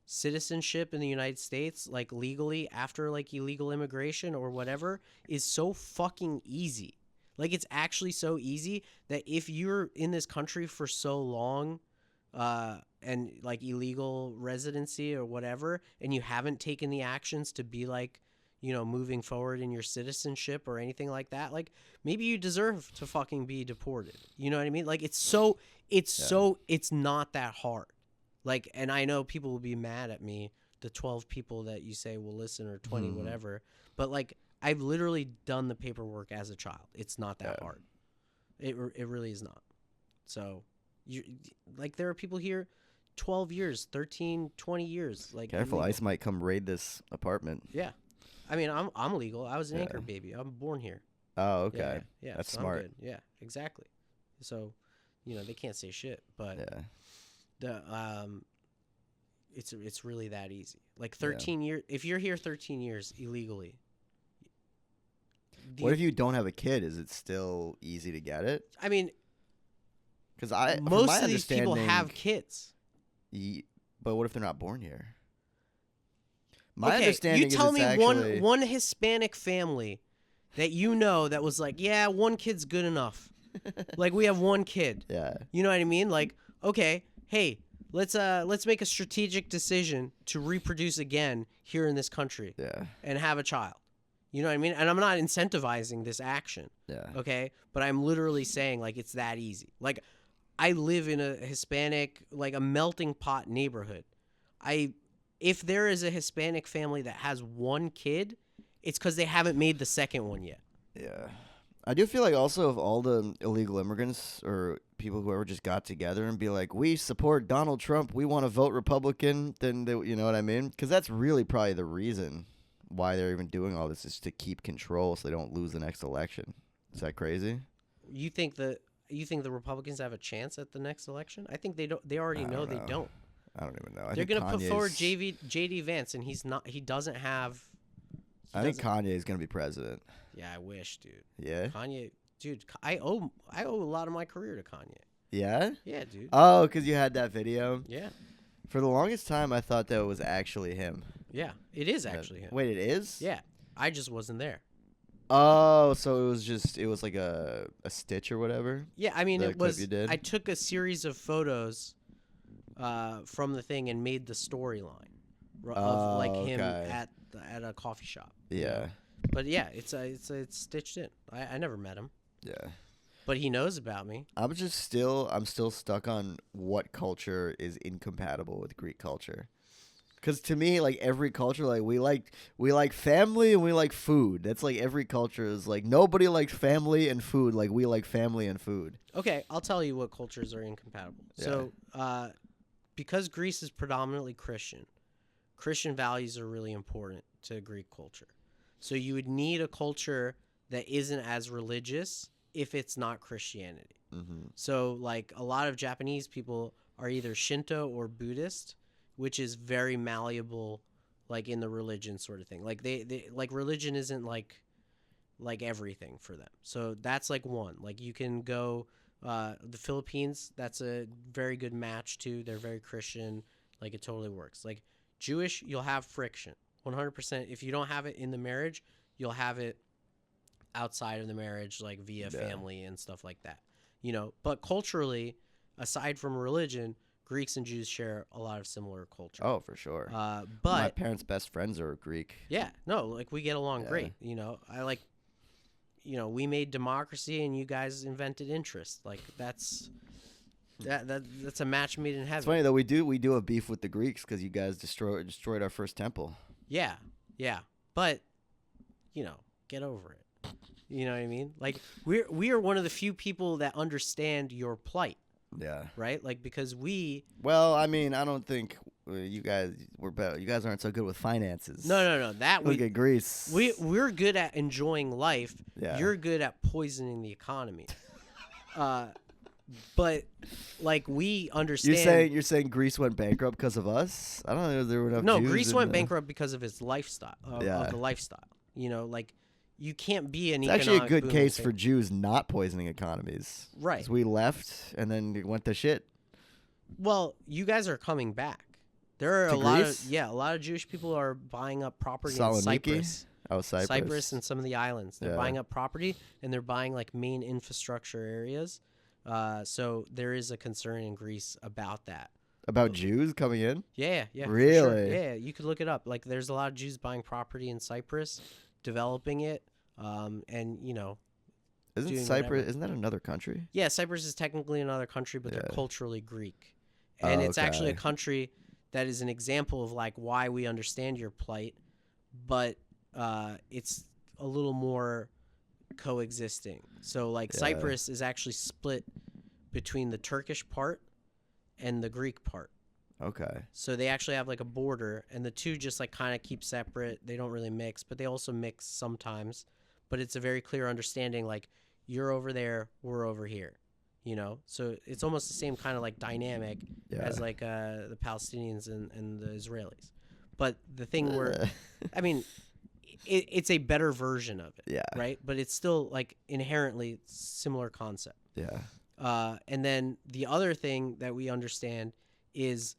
citizenship in the United States like legally after like illegal immigration or whatever is so fucking easy. Like, it's actually so easy that if you're in this country for so long and like illegal residency or whatever, and you haven't taken the actions to be like, moving forward in your citizenship or anything like that, like, maybe you deserve to fucking be deported. You know what I mean? Like, it's not that hard. Like, and I know people will be mad at me, the 12 people that you say will listen, or 20, whatever. But like, I've literally done the paperwork as a child. It's not that hard. It really is not. So like, there are people here 12 years, 13, 20 years. Like, Careful, illegal. ICE might come raid this apartment. Yeah. I mean, I'm legal. I was an anchor baby. I'm born here. Oh, okay. Yeah. That's so I'm smart. good. Yeah, exactly. So, they can't say shit, but it's really that easy. Like, 13 years. If you're here 13 years illegally. What if you don't have a kid? Is it still easy to get it? I mean, Because most of these people have kids. But what if they're not born here? My Okay, understanding you tell is me it's actually... one Hispanic family that that was like, yeah, one kid's good enough. Like, we have one kid. Yeah. You know what I mean? Like, okay, hey, let's make a strategic decision to reproduce again here in this country. Yeah. And have a child. You know what I mean? And I'm not incentivizing this action. Yeah. Okay? But I'm literally saying, like, it's that easy. Like, I live in a Hispanic, like a melting pot neighborhood. If there is a Hispanic family that has one kid, it's because they haven't made the second one yet. Yeah. I do feel like also if all the illegal immigrants or people who ever just got together and be like, we support Donald Trump, we want to vote Republican, then you know what I mean? Because that's really probably the reason why they're even doing all this, is to keep control so they don't lose the next election. Is that crazy? You think the Republicans have a chance at the next election? I think they don't. They already know they don't. I don't even know. They're going to put forward JD Vance, and he's not. He doesn't have. I think Kanye is going to be president. Yeah, I wish, dude. Yeah. Kanye, dude. I owe a lot of my career to Kanye. Yeah. Yeah, dude. Oh, because you had that video. Yeah. For the longest time, I thought that was actually him. Yeah, it is actually him. Wait, it is? Yeah, I just wasn't there. Oh, so it was like a stitch or whatever? Yeah, I mean, it was. You did? I took a series of photos from the thing and made the storyline of like him at a coffee shop. Yeah. But yeah, it's stitched in. I never met him. Yeah. But he knows about me. I'm still stuck on what culture is incompatible with Greek culture. Because to me, like, every culture, like, we like family and we like food. That's like every culture is like, nobody likes family and food like we like family and food. Okay, I'll tell you what cultures are incompatible. Yeah. So, because Greece is predominantly Christian values are really important to Greek culture. So you would need a culture that isn't as religious if it's not Christianity. Mm-hmm. So, like, a lot of Japanese people are either Shinto or Buddhist, which is very malleable, like, in the religion sort of thing. Like, they like, religion isn't like everything for them. So that's like one. Like, you can go The Philippines, that's a very good match too. They're very Christian. Like, it totally works. Like, Jewish, you'll have friction 100%. If you don't have it in the marriage, you'll have it outside of the marriage, like via family and stuff like that. You know, but culturally, aside from religion, Greeks and Jews share a lot of similar culture. Oh, for sure. But my parents' best friends are Greek. yeah, no, like, we get along great. You know, we made democracy and you guys invented interest. Like, that's a match made in heaven. It's funny though, we do have beef with the Greeks because you guys destroyed our first temple. Yeah, but get over it. You know what I mean? Like, we are one of the few people that understand your plight. Yeah. Right? Like, because Well, I mean, I don't think you guys were better. You guys aren't so good with finances. No. Look at Greece. We're good at enjoying life. Yeah. You're good at poisoning the economy. But like, we understand. You're saying Greece went bankrupt because of us? I don't know. There were enough. No, Jews Greece in went the- bankrupt because of its lifestyle. Of the lifestyle. You know, like, you can't be an It's economic actually a good boom case and for Jews not poisoning economies. Right. 'Cause we left and then it went to shit. Well, you guys are coming back. There are To a lot Greece? of a lot of Jewish people are buying up property in Saloniki? Cyprus. Oh, Cyprus. And some of the islands. They're Yeah. buying up property, and they're buying like main infrastructure areas. So there is a concern in Greece about that. About Jews coming in? Yeah. For sure. Really? Yeah, you could look it up. Like, there's a lot of Jews buying property in Cyprus, developing it, and Isn't doing Cyprus? whatever. Isn't that another country? Yeah, Cyprus is technically another country, but they're Yeah. culturally Greek. And it's actually a Okay. country that is an example of like why we understand your plight, but it's a little more coexisting. So like, Yeah. Cyprus is actually split between the Turkish part and the Greek part. Okay. So they actually have like a border, and the two just like kind of keep separate. They don't really mix, but they also mix sometimes. But it's a very clear understanding, like, you're over there, we're over here, So it's almost the same kind of like dynamic as like the Palestinians and the Israelis. But the thing where, I mean, it's a better version of it, Yeah. right? But it's still like inherently similar concept. Yeah. And then the other thing that we understand is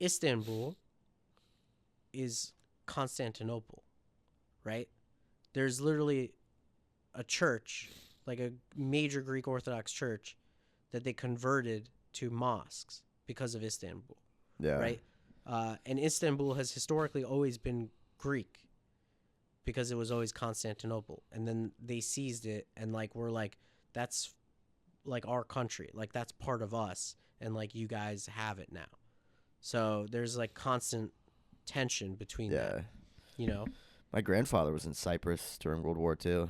Istanbul is Constantinople, right? There's literally a church, like a major Greek Orthodox church, that they converted to mosques because of Istanbul, Yeah. right? And Istanbul has historically always been Greek because it was always Constantinople. And then they seized it, and like, we're like, that's like our country, like that's part of us, and like, you guys have it now. So there's like constant tension between that, My grandfather was in Cyprus during World War II.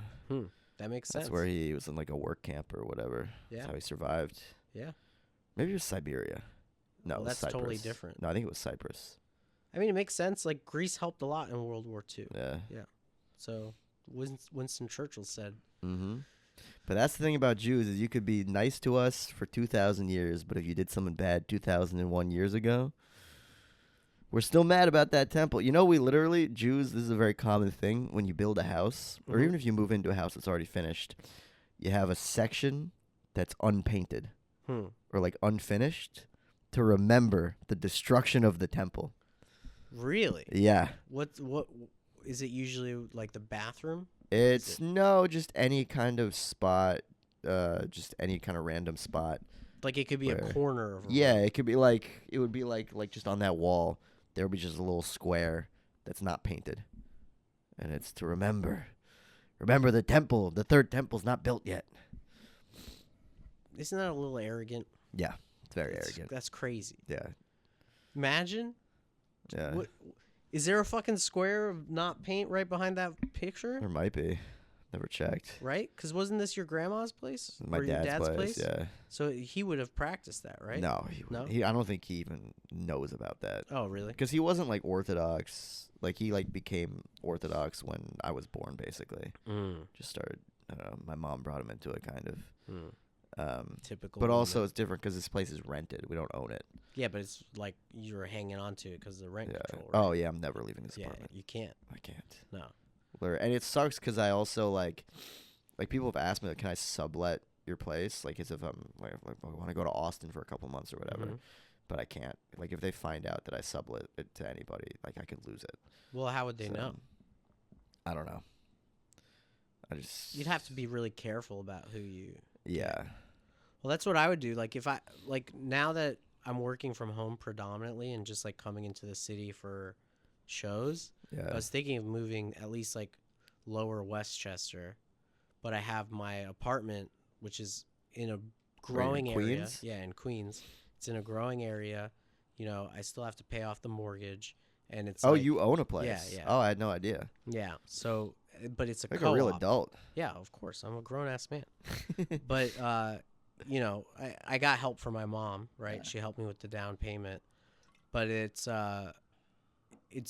That makes sense. That's where he was in like a work camp or whatever. Yeah. That's how he survived. Yeah. Maybe it was Siberia. No, Well, it was that's totally Cyprus. different. No, I think it was Cyprus. I mean, it makes sense. Like, Greece helped a lot in World War II. Yeah. So Winston Churchill said, Mm-hmm. But that's the thing about Jews is you could be nice to us for 2,000 years, but if you did something bad 2,001 years ago, we're still mad about that temple. We literally, Jews, this is a very common thing. When you build a house, or Mhm. even if you move into a house that's already finished, you have a section that's unpainted or like unfinished to remember the destruction of the temple. really? Yeah. What is it usually, like the bathroom? It's just any kind of spot, just any kind of random spot. Like, it could be a Where- corner of a Yeah, room. it could be like, it would be like just on that wall, there would be just a little square that's not painted. And it's to remember the temple, the third temple's not built yet. Isn't that a little arrogant? Yeah, it's very arrogant. That's crazy. Yeah, Imagine. yeah. What, is there a fucking square of not paint right behind that picture? There might be. Never checked. Right? Because wasn't this your grandma's place? My Or your dad's place, yeah. So he would have practiced that, right? No, No? I don't think he even knows about that. Oh, really? Because he wasn't like Orthodox. Like he like became Orthodox when I was born, basically. Just started. I don't know. My mom brought him into it, kind of. Typical. But woman. also it's different because this place is rented. We don't own it. Yeah, but it's like you're hanging on to it because of the rent Yeah. control, right? Oh yeah, I'm never leaving this yeah, apartment. you can't. I can't. No. And it sucks because I also like people have asked me, like, can I sublet your place, like as if I'm like I want to go to Austin for a couple months or whatever, but I can't. Like if they find out that I sublet it to anybody, like I could lose it. Well, how would they So, know? I don't know. I just You'd have to be really careful about who you. yeah. Well, that's what I would do. Like if I like now that I'm working from home predominantly and just like coming into the city for shows, Yeah. I was thinking of moving at least like lower Westchester, but I have my apartment, which is in a growing area. Queens? Yeah, in Queens. It's in a growing area. You know, I still have to pay off the mortgage, and it's Oh, like, you own a place? Yeah, yeah. Oh, I had no idea. yeah. So, but it's a Like co-op. a real adult. Yeah, of course. I'm a grown ass man. But you know, I got help from my mom, right? Yeah. She helped me with the down payment. But it's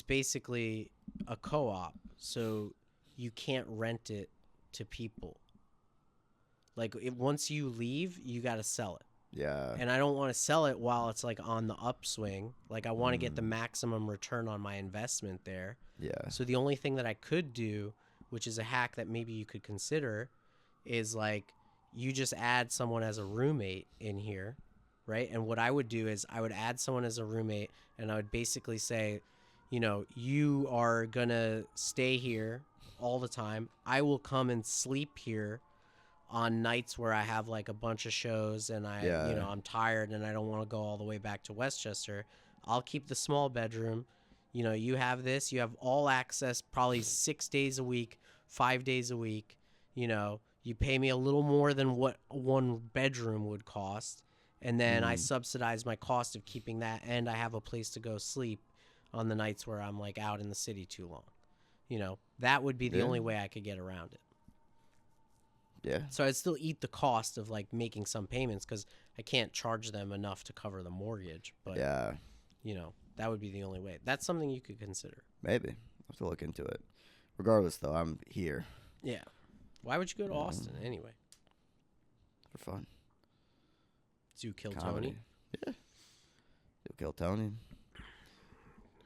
basically a co-op, so you can't rent it to people. Like once you leave, you got to sell it. Yeah. And I don't want to sell it while it's like on the upswing. Like I want to get the maximum return on my investment there. Yeah. So the only thing that I could do, which is a hack that maybe you could consider, is like you just add someone as a roommate in here, right? And what I would do is I would add someone as a roommate, and I would basically say, you know, you are going to stay here all the time. I will come and sleep here on nights where I have like a bunch of shows and you know, I'm tired and I don't want to go all the way back to Westchester. I'll keep the small bedroom. You know, you have this, you have all access probably 6 days a week, 5 days a week. You know, you pay me a little more than what one bedroom would cost. And then I subsidize my cost of keeping that, and I have a place to go sleep on the nights where I'm like out in the city too long. You know, that would be the only way I could get around it. Yeah. So I'd still eat the cost of like making some payments because I can't charge them enough to cover the mortgage. But, Yeah. you know, that would be the only way. That's something you could consider. Maybe. I'll have to look into it. Regardless, though, I'm here Yeah. Why would you go to Austin anyway? for fun. Do kill Comedy. Tony? Yeah. You'll kill Tony.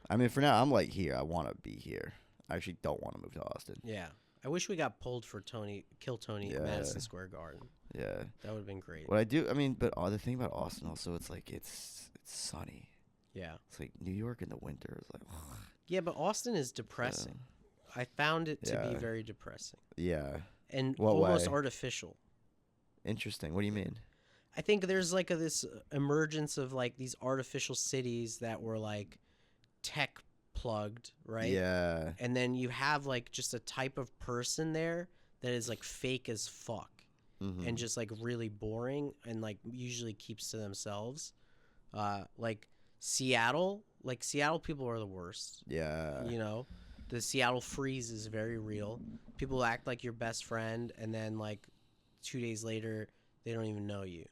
I mean, for now, I'm like here. I want to be here. I actually don't want to move to Austin. Yeah. I wish we got pulled for Kill Tony at Madison Square Garden. Yeah. That would have been great. What I do, I mean, but the thing about Austin also, it's like it's sunny. Yeah. It's like New York in the winter is like, Yeah, but Austin is depressing. I found it to be Yeah. very depressing yeah. and What almost way? artificial. Interesting. What do you mean? I think there's like this emergence of like these artificial cities that were like tech plugged, right? Yeah. And then you have like just a type of person there that is like fake as fuck Mm-hmm. and just like really boring and like usually keeps to themselves. Like Seattle people are the worst. Yeah. You know, the Seattle freeze is very real. People act like your best friend, and then like 2 days later, they don't even know you.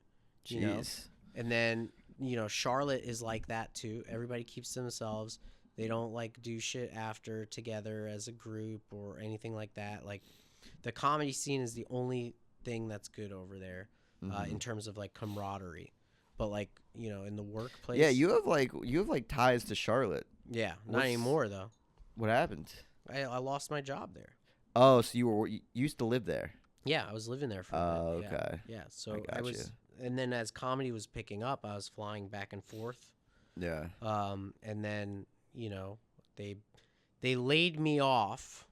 You know? Jeez. And then, you know, Charlotte is like that too. Everybody keeps to themselves. They don't like do shit after together as a group or anything like that. Like the comedy scene is the only thing that's good over there in terms of like camaraderie. But like, you know, in the workplace. Yeah, you have like ties to Charlotte. Yeah, not What's- anymore though. What happened? I lost my job there. Oh, so you used to live there. Yeah, I was living there for a Oh, bit. okay. Yeah, so I gotcha. was, and then as comedy was picking up, I was flying back and forth. Yeah. And then, you know, they laid me off,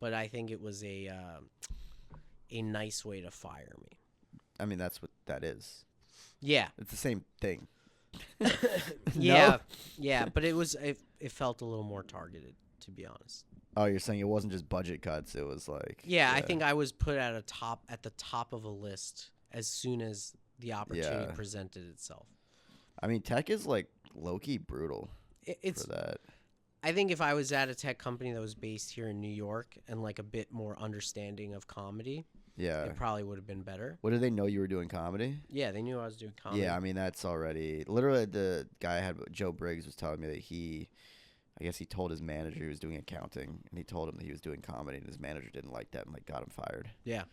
but I think it was a nice way to fire me. I mean, that's what that is. Yeah. It's the same thing. Yeah. Yeah, but it felt a little more targeted, to be honest. Oh, you're saying it wasn't just budget cuts. It was like. Yeah, I think I was put at the top of a list as soon as the opportunity presented itself. I mean, tech is like low-key brutal It's for that. I think if I was at a tech company that was based here in New York and like a bit more understanding of comedy, Yeah. it probably would have been better. What did they know you were doing comedy? Yeah, they knew I was doing comedy. Yeah, I mean that's already literally the guy I had Joe Briggs was telling me that I guess he told his manager he was doing accounting and he told him that he was doing comedy and his manager didn't like that and like got him fired. Yeah.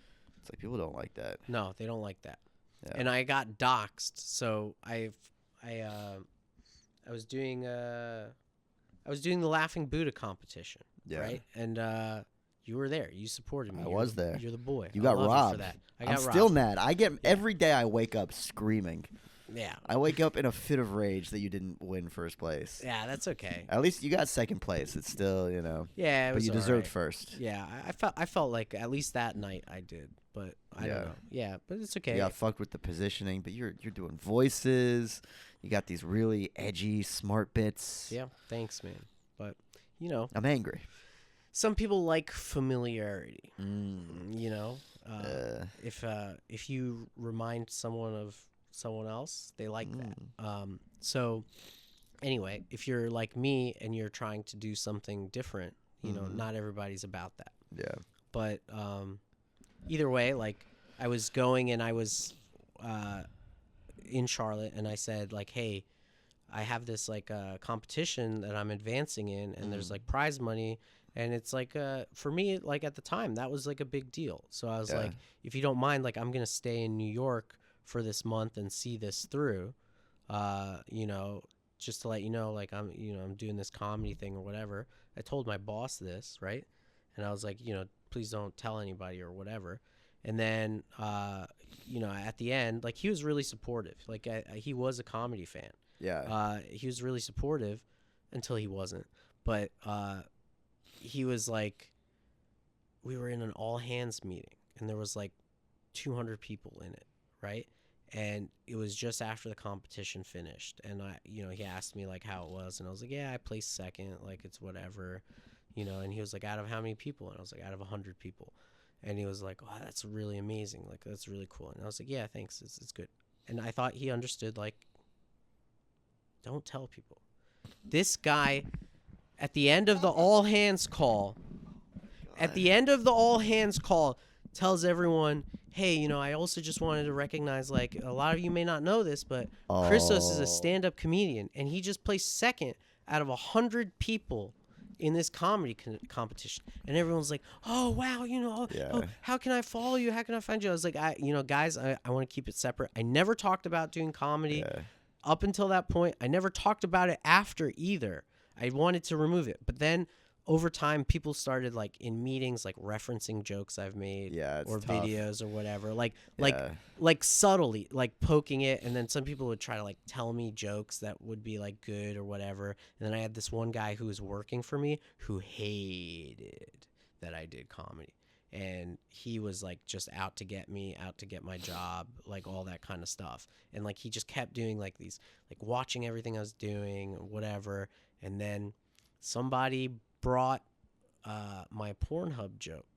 It's like people don't like that. No, they don't like that. Yeah. And I got doxxed, so I was doing the Laughing Buddha competition, Yeah. right? And You were there. You supported me. I was there. You're the boy. You I got love you robbed. for that. I'm still mad. I get every day I wake up screaming. Yeah. I wake up in a fit of rage that you didn't win first place. Yeah, that's okay. At least you got second place. It's still, Yeah, it but was you all deserved right. first. Yeah, I felt like at least that night I did, but I don't know. Yeah, but it's okay. You got fucked with the positioning, but you're doing voices. You got these really edgy, smart bits. Yeah, thanks, man. But I'm angry. some people like familiarity. Mm. If you remind someone of someone else, they like that. So anyway, if you're like me and you're trying to do something different, not everybody's about that. Yeah. But either way, like I was going and I was in Charlotte and I said like, hey, I have this like competition that I'm advancing in and there's like prize money. And it's like, for me, like at the time, that was like a big deal. So I was like, if you don't mind, like I'm going to stay in New York for this month and see this through, just to let you know, like I'm doing this comedy thing or whatever. I told my boss this, right? And I was like, please don't tell anybody or whatever. And then, at the end, like he was really supportive. Like he was a comedy fan. Yeah. He was really supportive until he wasn't. But he was like, we were in an all hands meeting and there was like 200 people in it, right? And it was just after the competition finished. And he asked me like how it was. And I was like, yeah, I placed second. Like it's whatever, and he was like, out of how many people? And I was like, out of 100 people. And he was like, wow, that's really amazing. Like, that's really cool. And I was like, yeah, thanks. It's good. And I thought he understood, like, don't tell people. This guy, at the end of the all hands call, tells everyone, hey, I also just wanted to recognize, like, a lot of you may not know this, but Christos is a stand-up comedian, and he just placed second out of 100 people in this comedy competition. And everyone's like, oh, wow, oh, how can I follow you? How can I find you? I was like, guys, I want to keep it separate. I never talked about doing comedy up until that point. I never talked about it after either. I wanted to remove it. But then over time, people started like in meetings, like referencing jokes I've made or tough. Videos or whatever, like subtly, like poking it. And then some people would try to like tell me jokes that would be like good or whatever. And then I had this one guy who was working for me who hated that I did comedy. And he was like just out to get me, out to get my job, like all that kind of stuff. And like he just kept doing like these, like watching everything I was doing or whatever. And then somebody brought my Pornhub joke.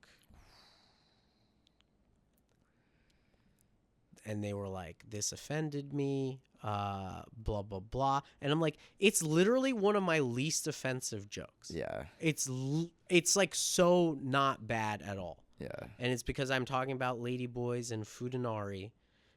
And they were like, this offended me, blah, blah, blah. And I'm like, it's literally one of my least offensive jokes. Yeah. It's like so not bad at all. Yeah. And it's because I'm talking about ladyboys and Fudanari.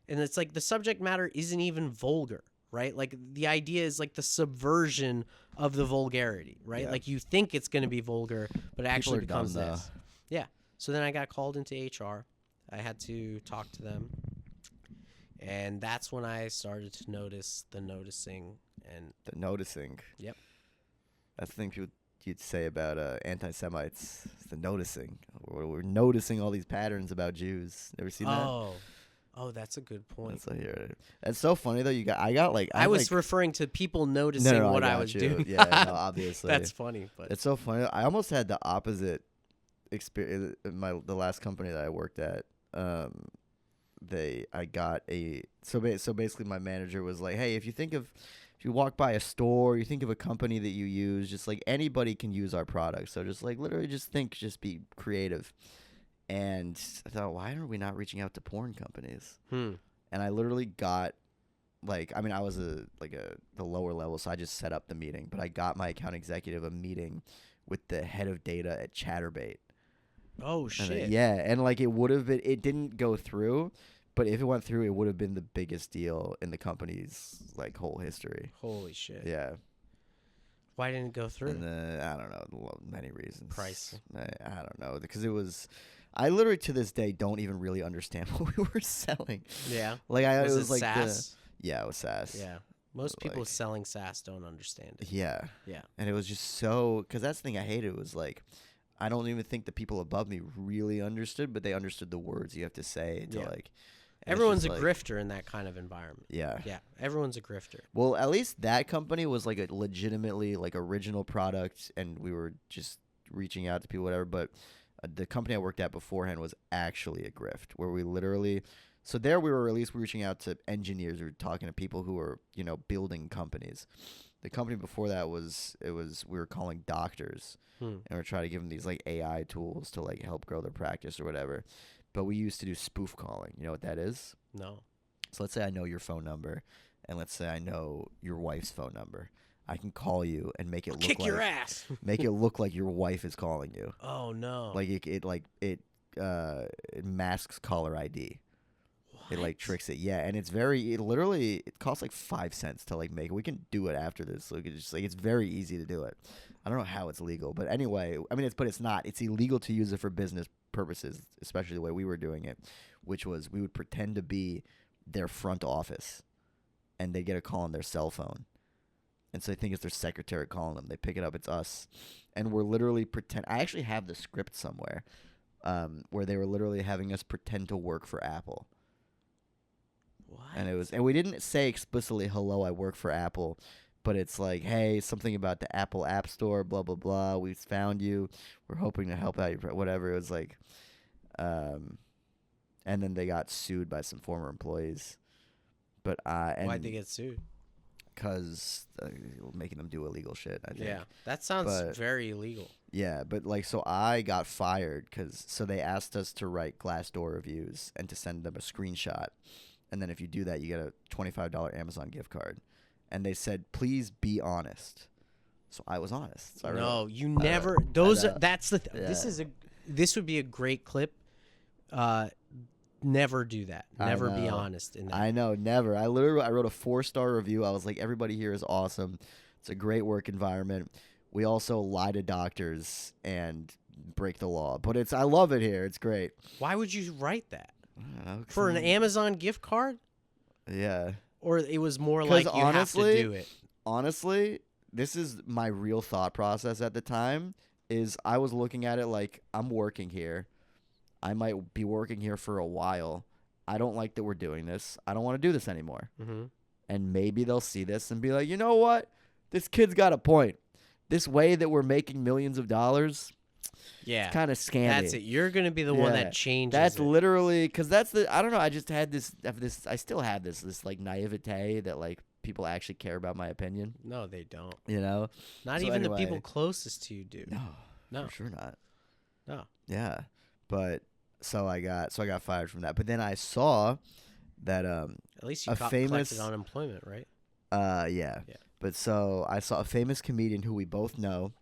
And it's like the subject matter isn't even vulgar, right? Like the idea is like the subversion of the vulgarity, right? Yeah. Like you think it's going to be vulgar, but it actually People are becomes dumb, this. Yeah. So then I got called into HR. I had to talk to them. And that's when I started to notice the noticing and The noticing. Yep. That's the thing you'd say about anti-Semites. It's the noticing. We're noticing all these patterns about Jews. Never seen that? Oh, that's a good point. That's so funny though. I was referring to people noticing what I was doing. Yeah, no, obviously. That's funny, but it's so funny. I almost had the opposite experience in the last company that I worked at. So basically my manager was like, hey, if you walk by a store, you think of a company that you use, just like anybody can use our product. So just like literally just be creative. And I thought, why are we not reaching out to porn companies? And I literally got I was the lower level, so I just set up the meeting. But I got my account executive a meeting with the head of data at Chatterbait. Oh shit! And like it would have been, it didn't go through, but if it went through, it would have been the biggest deal in the company's like whole history. Holy shit! Yeah. Why didn't it go through? And I don't know, many reasons. Price. I don't know, because it was. I literally to this day don't even really understand what we were selling. Yeah. Like it was like SaaS? It was SaaS. Yeah. Most people selling SaaS don't understand it. Yeah. Yeah. And it was just so, because that's the thing I hated was like, I don't even think the people above me really understood, but they understood the words you have to say to Yeah. like. Everyone's a like, grifter in that kind of environment. Yeah. Yeah, everyone's a grifter. Well, at least that company was like a legitimately like original product, and we were just reaching out to people, whatever. But the company I worked at beforehand was actually a grift, where we literally. So there we were at least reaching out to engineers. We were talking to people who were building companies. The company before that we were calling doctors, and we're trying to give them these like AI tools to like help grow their practice or whatever. But we used to do spoof calling. You know what that is? No. So let's say I know your phone number, and let's say I know your wife's phone number. I can call you and make it look Kick like your ass. make it look like your wife is calling you. Oh no. Like it masks caller ID. It like tricks it. Yeah, and it costs like 5 cents to like make it. We can do it after this. So it's very easy to do it. I don't know how it's legal, but anyway, I mean it's not. It's illegal to use it for business purposes, especially the way we were doing it, which was we would pretend to be their front office, and they get a call on their cell phone, and so they think it's their secretary calling them. They pick it up, it's us, and we're literally pretend. I actually have the script somewhere, where they were literally having us pretend to work for Apple. What? And we didn't say explicitly, "Hello, I work for Apple." But it's like, hey, something about the Apple App Store, blah, blah, blah. We found you. We're hoping to help out you, whatever. It was like, and then they got sued by some former employees. But Why'd they get sued? Because making them do illegal shit, I think. Yeah, that sounds very illegal. Yeah, but like, so I got fired so they asked us to write Glassdoor reviews and to send them a screenshot. And then if you do that, you get a $25 Amazon gift card. And they said, please be honest. So I was honest. So No, you never. Those are. That's the. Yeah. This would be a great clip. Never do that. Never be know. honest in that. I know, never. I wrote a 4-star review. I was like, everybody here is awesome. It's a great work environment. We also lie to doctors and break the law. But I love it here. It's great. Why would you write that? I don't know, For an Amazon gift card? Yeah. Or it was more like you honestly, have to do it. Honestly, this is my real thought process at the time. Is I was looking at it like, I'm working here. I might be working here for a while. I don't like that we're doing this. I don't want to do this anymore. Mm-hmm. And maybe they'll see this and be like, you know what? This kid's got a point. This way that we're making millions of dollars, Yeah, it's kind of scammy. that's it. You're gonna be the one Yeah. that changes. That's it. literally because I don't know. I just had this. I still have this like naivete that like people actually care about my opinion. No, they don't. You know? Not So even the anyway. people closest to you do. No. For sure not. No. Yeah, but so I got fired from that. But then I saw that At least you famous- collected unemployment, right? yeah. Yeah. But so I saw a famous comedian who we both know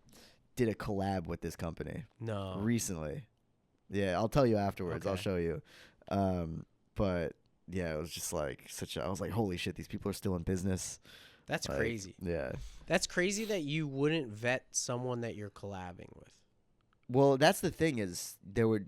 did a collab with this company No. recently. Yeah, I'll tell you afterwards. I'll Okay. show you. But yeah, it was just like I was like, holy shit, these people are still in business. That's Like, crazy. Yeah. That's crazy that you wouldn't vet someone that you're collabing with. Well, that's the thing is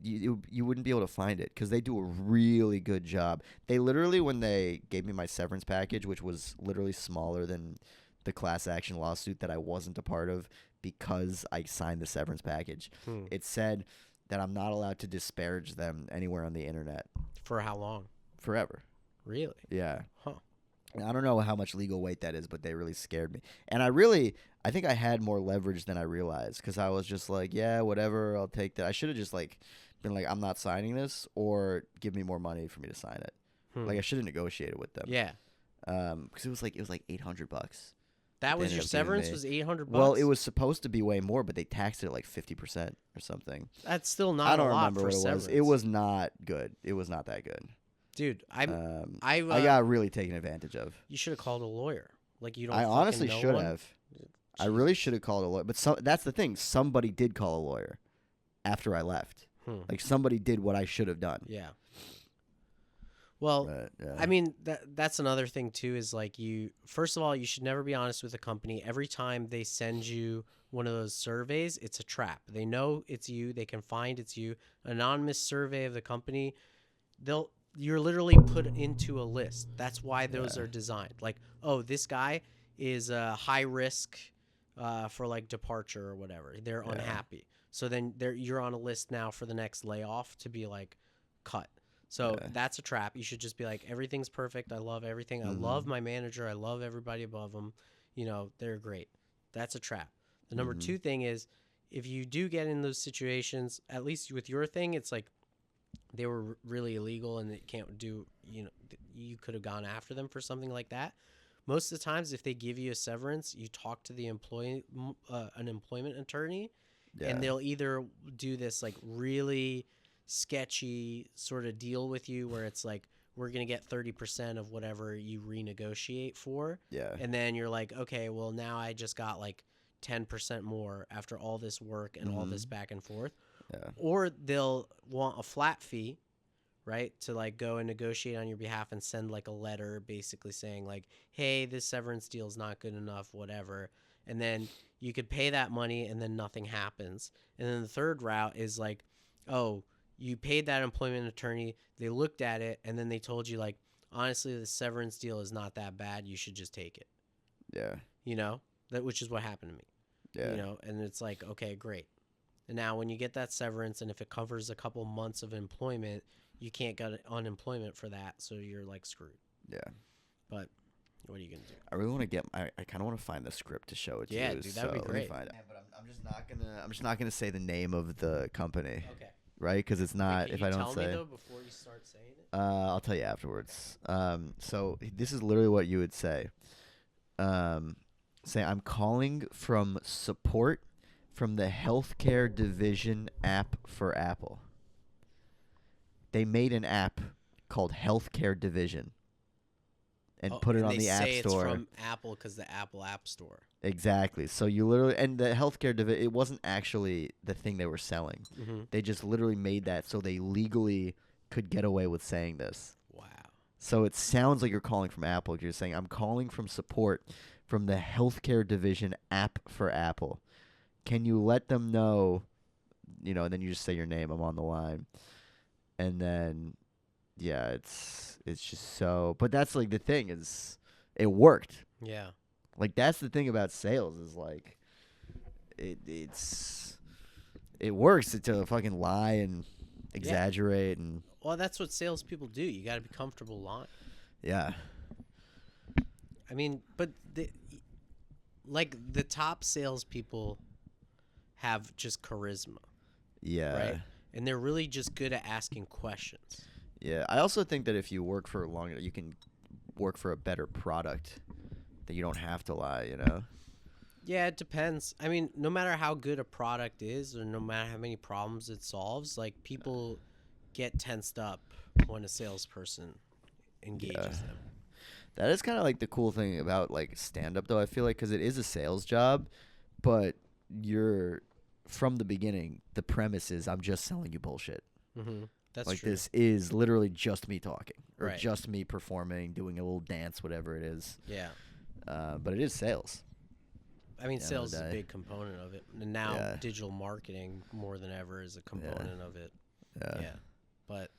you wouldn't be able to find it because they do a really good job. They literally, when they gave me my severance package, which was literally smaller than the class action lawsuit that I wasn't a part of because I signed the severance package, it said that I'm not allowed to disparage them anywhere on the internet For how long? forever. Really? Yeah. Huh. I don't know how much legal weight that is, but they really scared me. And I think I had more leverage than I realized because I was just like, yeah, whatever, I'll take that. I should have just like been like, I'm not signing this, or give me more money for me to sign it. Like I should have negotiated with them. Yeah. Because it was like $800. That was ended your up giving severance me- was $800. Well, it was supposed to be way more, but they taxed it like 50% or something. That's still not I don't a lot remember for what it severance. was. It was not good. It was not that good. Dude, I I got really taken advantage of. you should have called a lawyer. Like you don't. I fucking honestly know should one? have. I really should have called a lawyer. But that's the thing. Somebody did call a lawyer after I left. Like somebody did what I should have done. Yeah. Well, But, yeah. I mean that's another thing too. Is like first of all, you should never be honest with a company. Every time they send you one of those surveys, it's a trap. They know it's you. They can find it's you. Anonymous survey of the company. You're literally put into a list. That's why those are designed. Like, oh, this guy is high risk for like departure or whatever. They're unhappy. So then you're on a list now for the next layoff to be like cut. So that's a trap. You should just be like, everything's perfect. I love everything. I love my manager. I love everybody above them. You know, they're great. That's a trap. The number two thing is, if you do get in those situations, at least with your thing, it's like they were really illegal and they can't do, you know, you could have gone after them for something like that. Most of the times, if they give you a severance, you talk to the an employment attorney, and they'll either do this like really sketchy sort of deal with you where it's like, we're going to get 30% of whatever you renegotiate for. Yeah. And then you're like, okay, well, now I just got like 10% more after all this work and all this back and forth. Yeah. Or they'll want a flat fee, right, to like go and negotiate on your behalf and send like a letter basically saying like, hey, this severance deal is not good enough, whatever. And then you could pay that money and then nothing happens. And then the third route is like, oh, you paid that employment attorney, they looked at it, and then they told you like, honestly, the severance deal is not that bad, you should just take it. Yeah. You know, which is what happened to me. Yeah. You know, and it's like, okay, great. And now when you get that severance, and if it covers a couple months of employment, you can't get unemployment for that, so you're like screwed. Yeah. But what are you gonna do? I really want to get. I kind of want to find the script to show it to you. Yeah, dude, that'd be so let me great. find it. Yeah, but I'm just not gonna. I'm just not gonna say the name of the company. Okay. Right? Because it's not. Wait, if can I you don't tell say. me though before you start saying it? I'll tell you afterwards. So this is literally what you would say. Say, I'm calling from support from the healthcare division app for Apple. They made an app called Healthcare Division and put it on the App Store. It's from Apple because the Apple App Store. Exactly. So you literally, and the healthcare division, it wasn't actually the thing they were selling. They just literally made that so they legally could get away with saying this. Wow. So it sounds like you're calling from Apple. You're saying, I'm calling from support from the healthcare division app for Apple. Can you let them know, you know, and then you just say your name, I'm on the line. And then, yeah, it's just so, but that's like the thing is, it worked. Yeah. Like, that's the thing about sales is like, it works to fucking lie and exaggerate and. Well, that's what salespeople do. You got to be comfortable lying. Yeah. I mean, but the top salespeople have just charisma. Yeah. Right? And they're really just good at asking questions. Yeah. I also think that if you work for longer, you can work for a better product that you don't have to lie, you know? Yeah, it depends. I mean, no matter how good a product is or no matter how many problems it solves, like, people get tensed up when a salesperson engages them. That is kind of like the cool thing about like stand-up, though, I feel like, because it is a sales job, but you're, from the beginning, the premise is I'm just selling you bullshit. That's like, true. this is literally just me talking or Right. just me performing, doing a little dance, whatever it is. Yeah. But it is sales. I mean, the end of sales the is a day. big component of it. And now digital marketing more than ever is a component of it. Yeah. But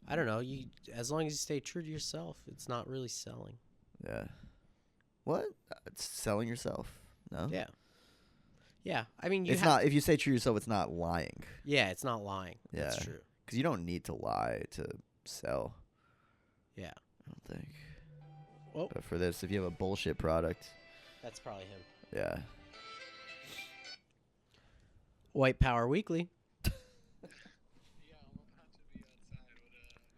I don't know. As long as you stay true to yourself, it's not really selling. Yeah. What? It's selling yourself. No? Yeah. Yeah. I mean, It's not, if you say true to yourself, it's not lying. Yeah, it's not lying. Yeah. That's true. Because you don't need to lie to sell. Yeah. I don't think. Well, But for this, if you have a bullshit product, that's probably him. yeah. White Power Weekly.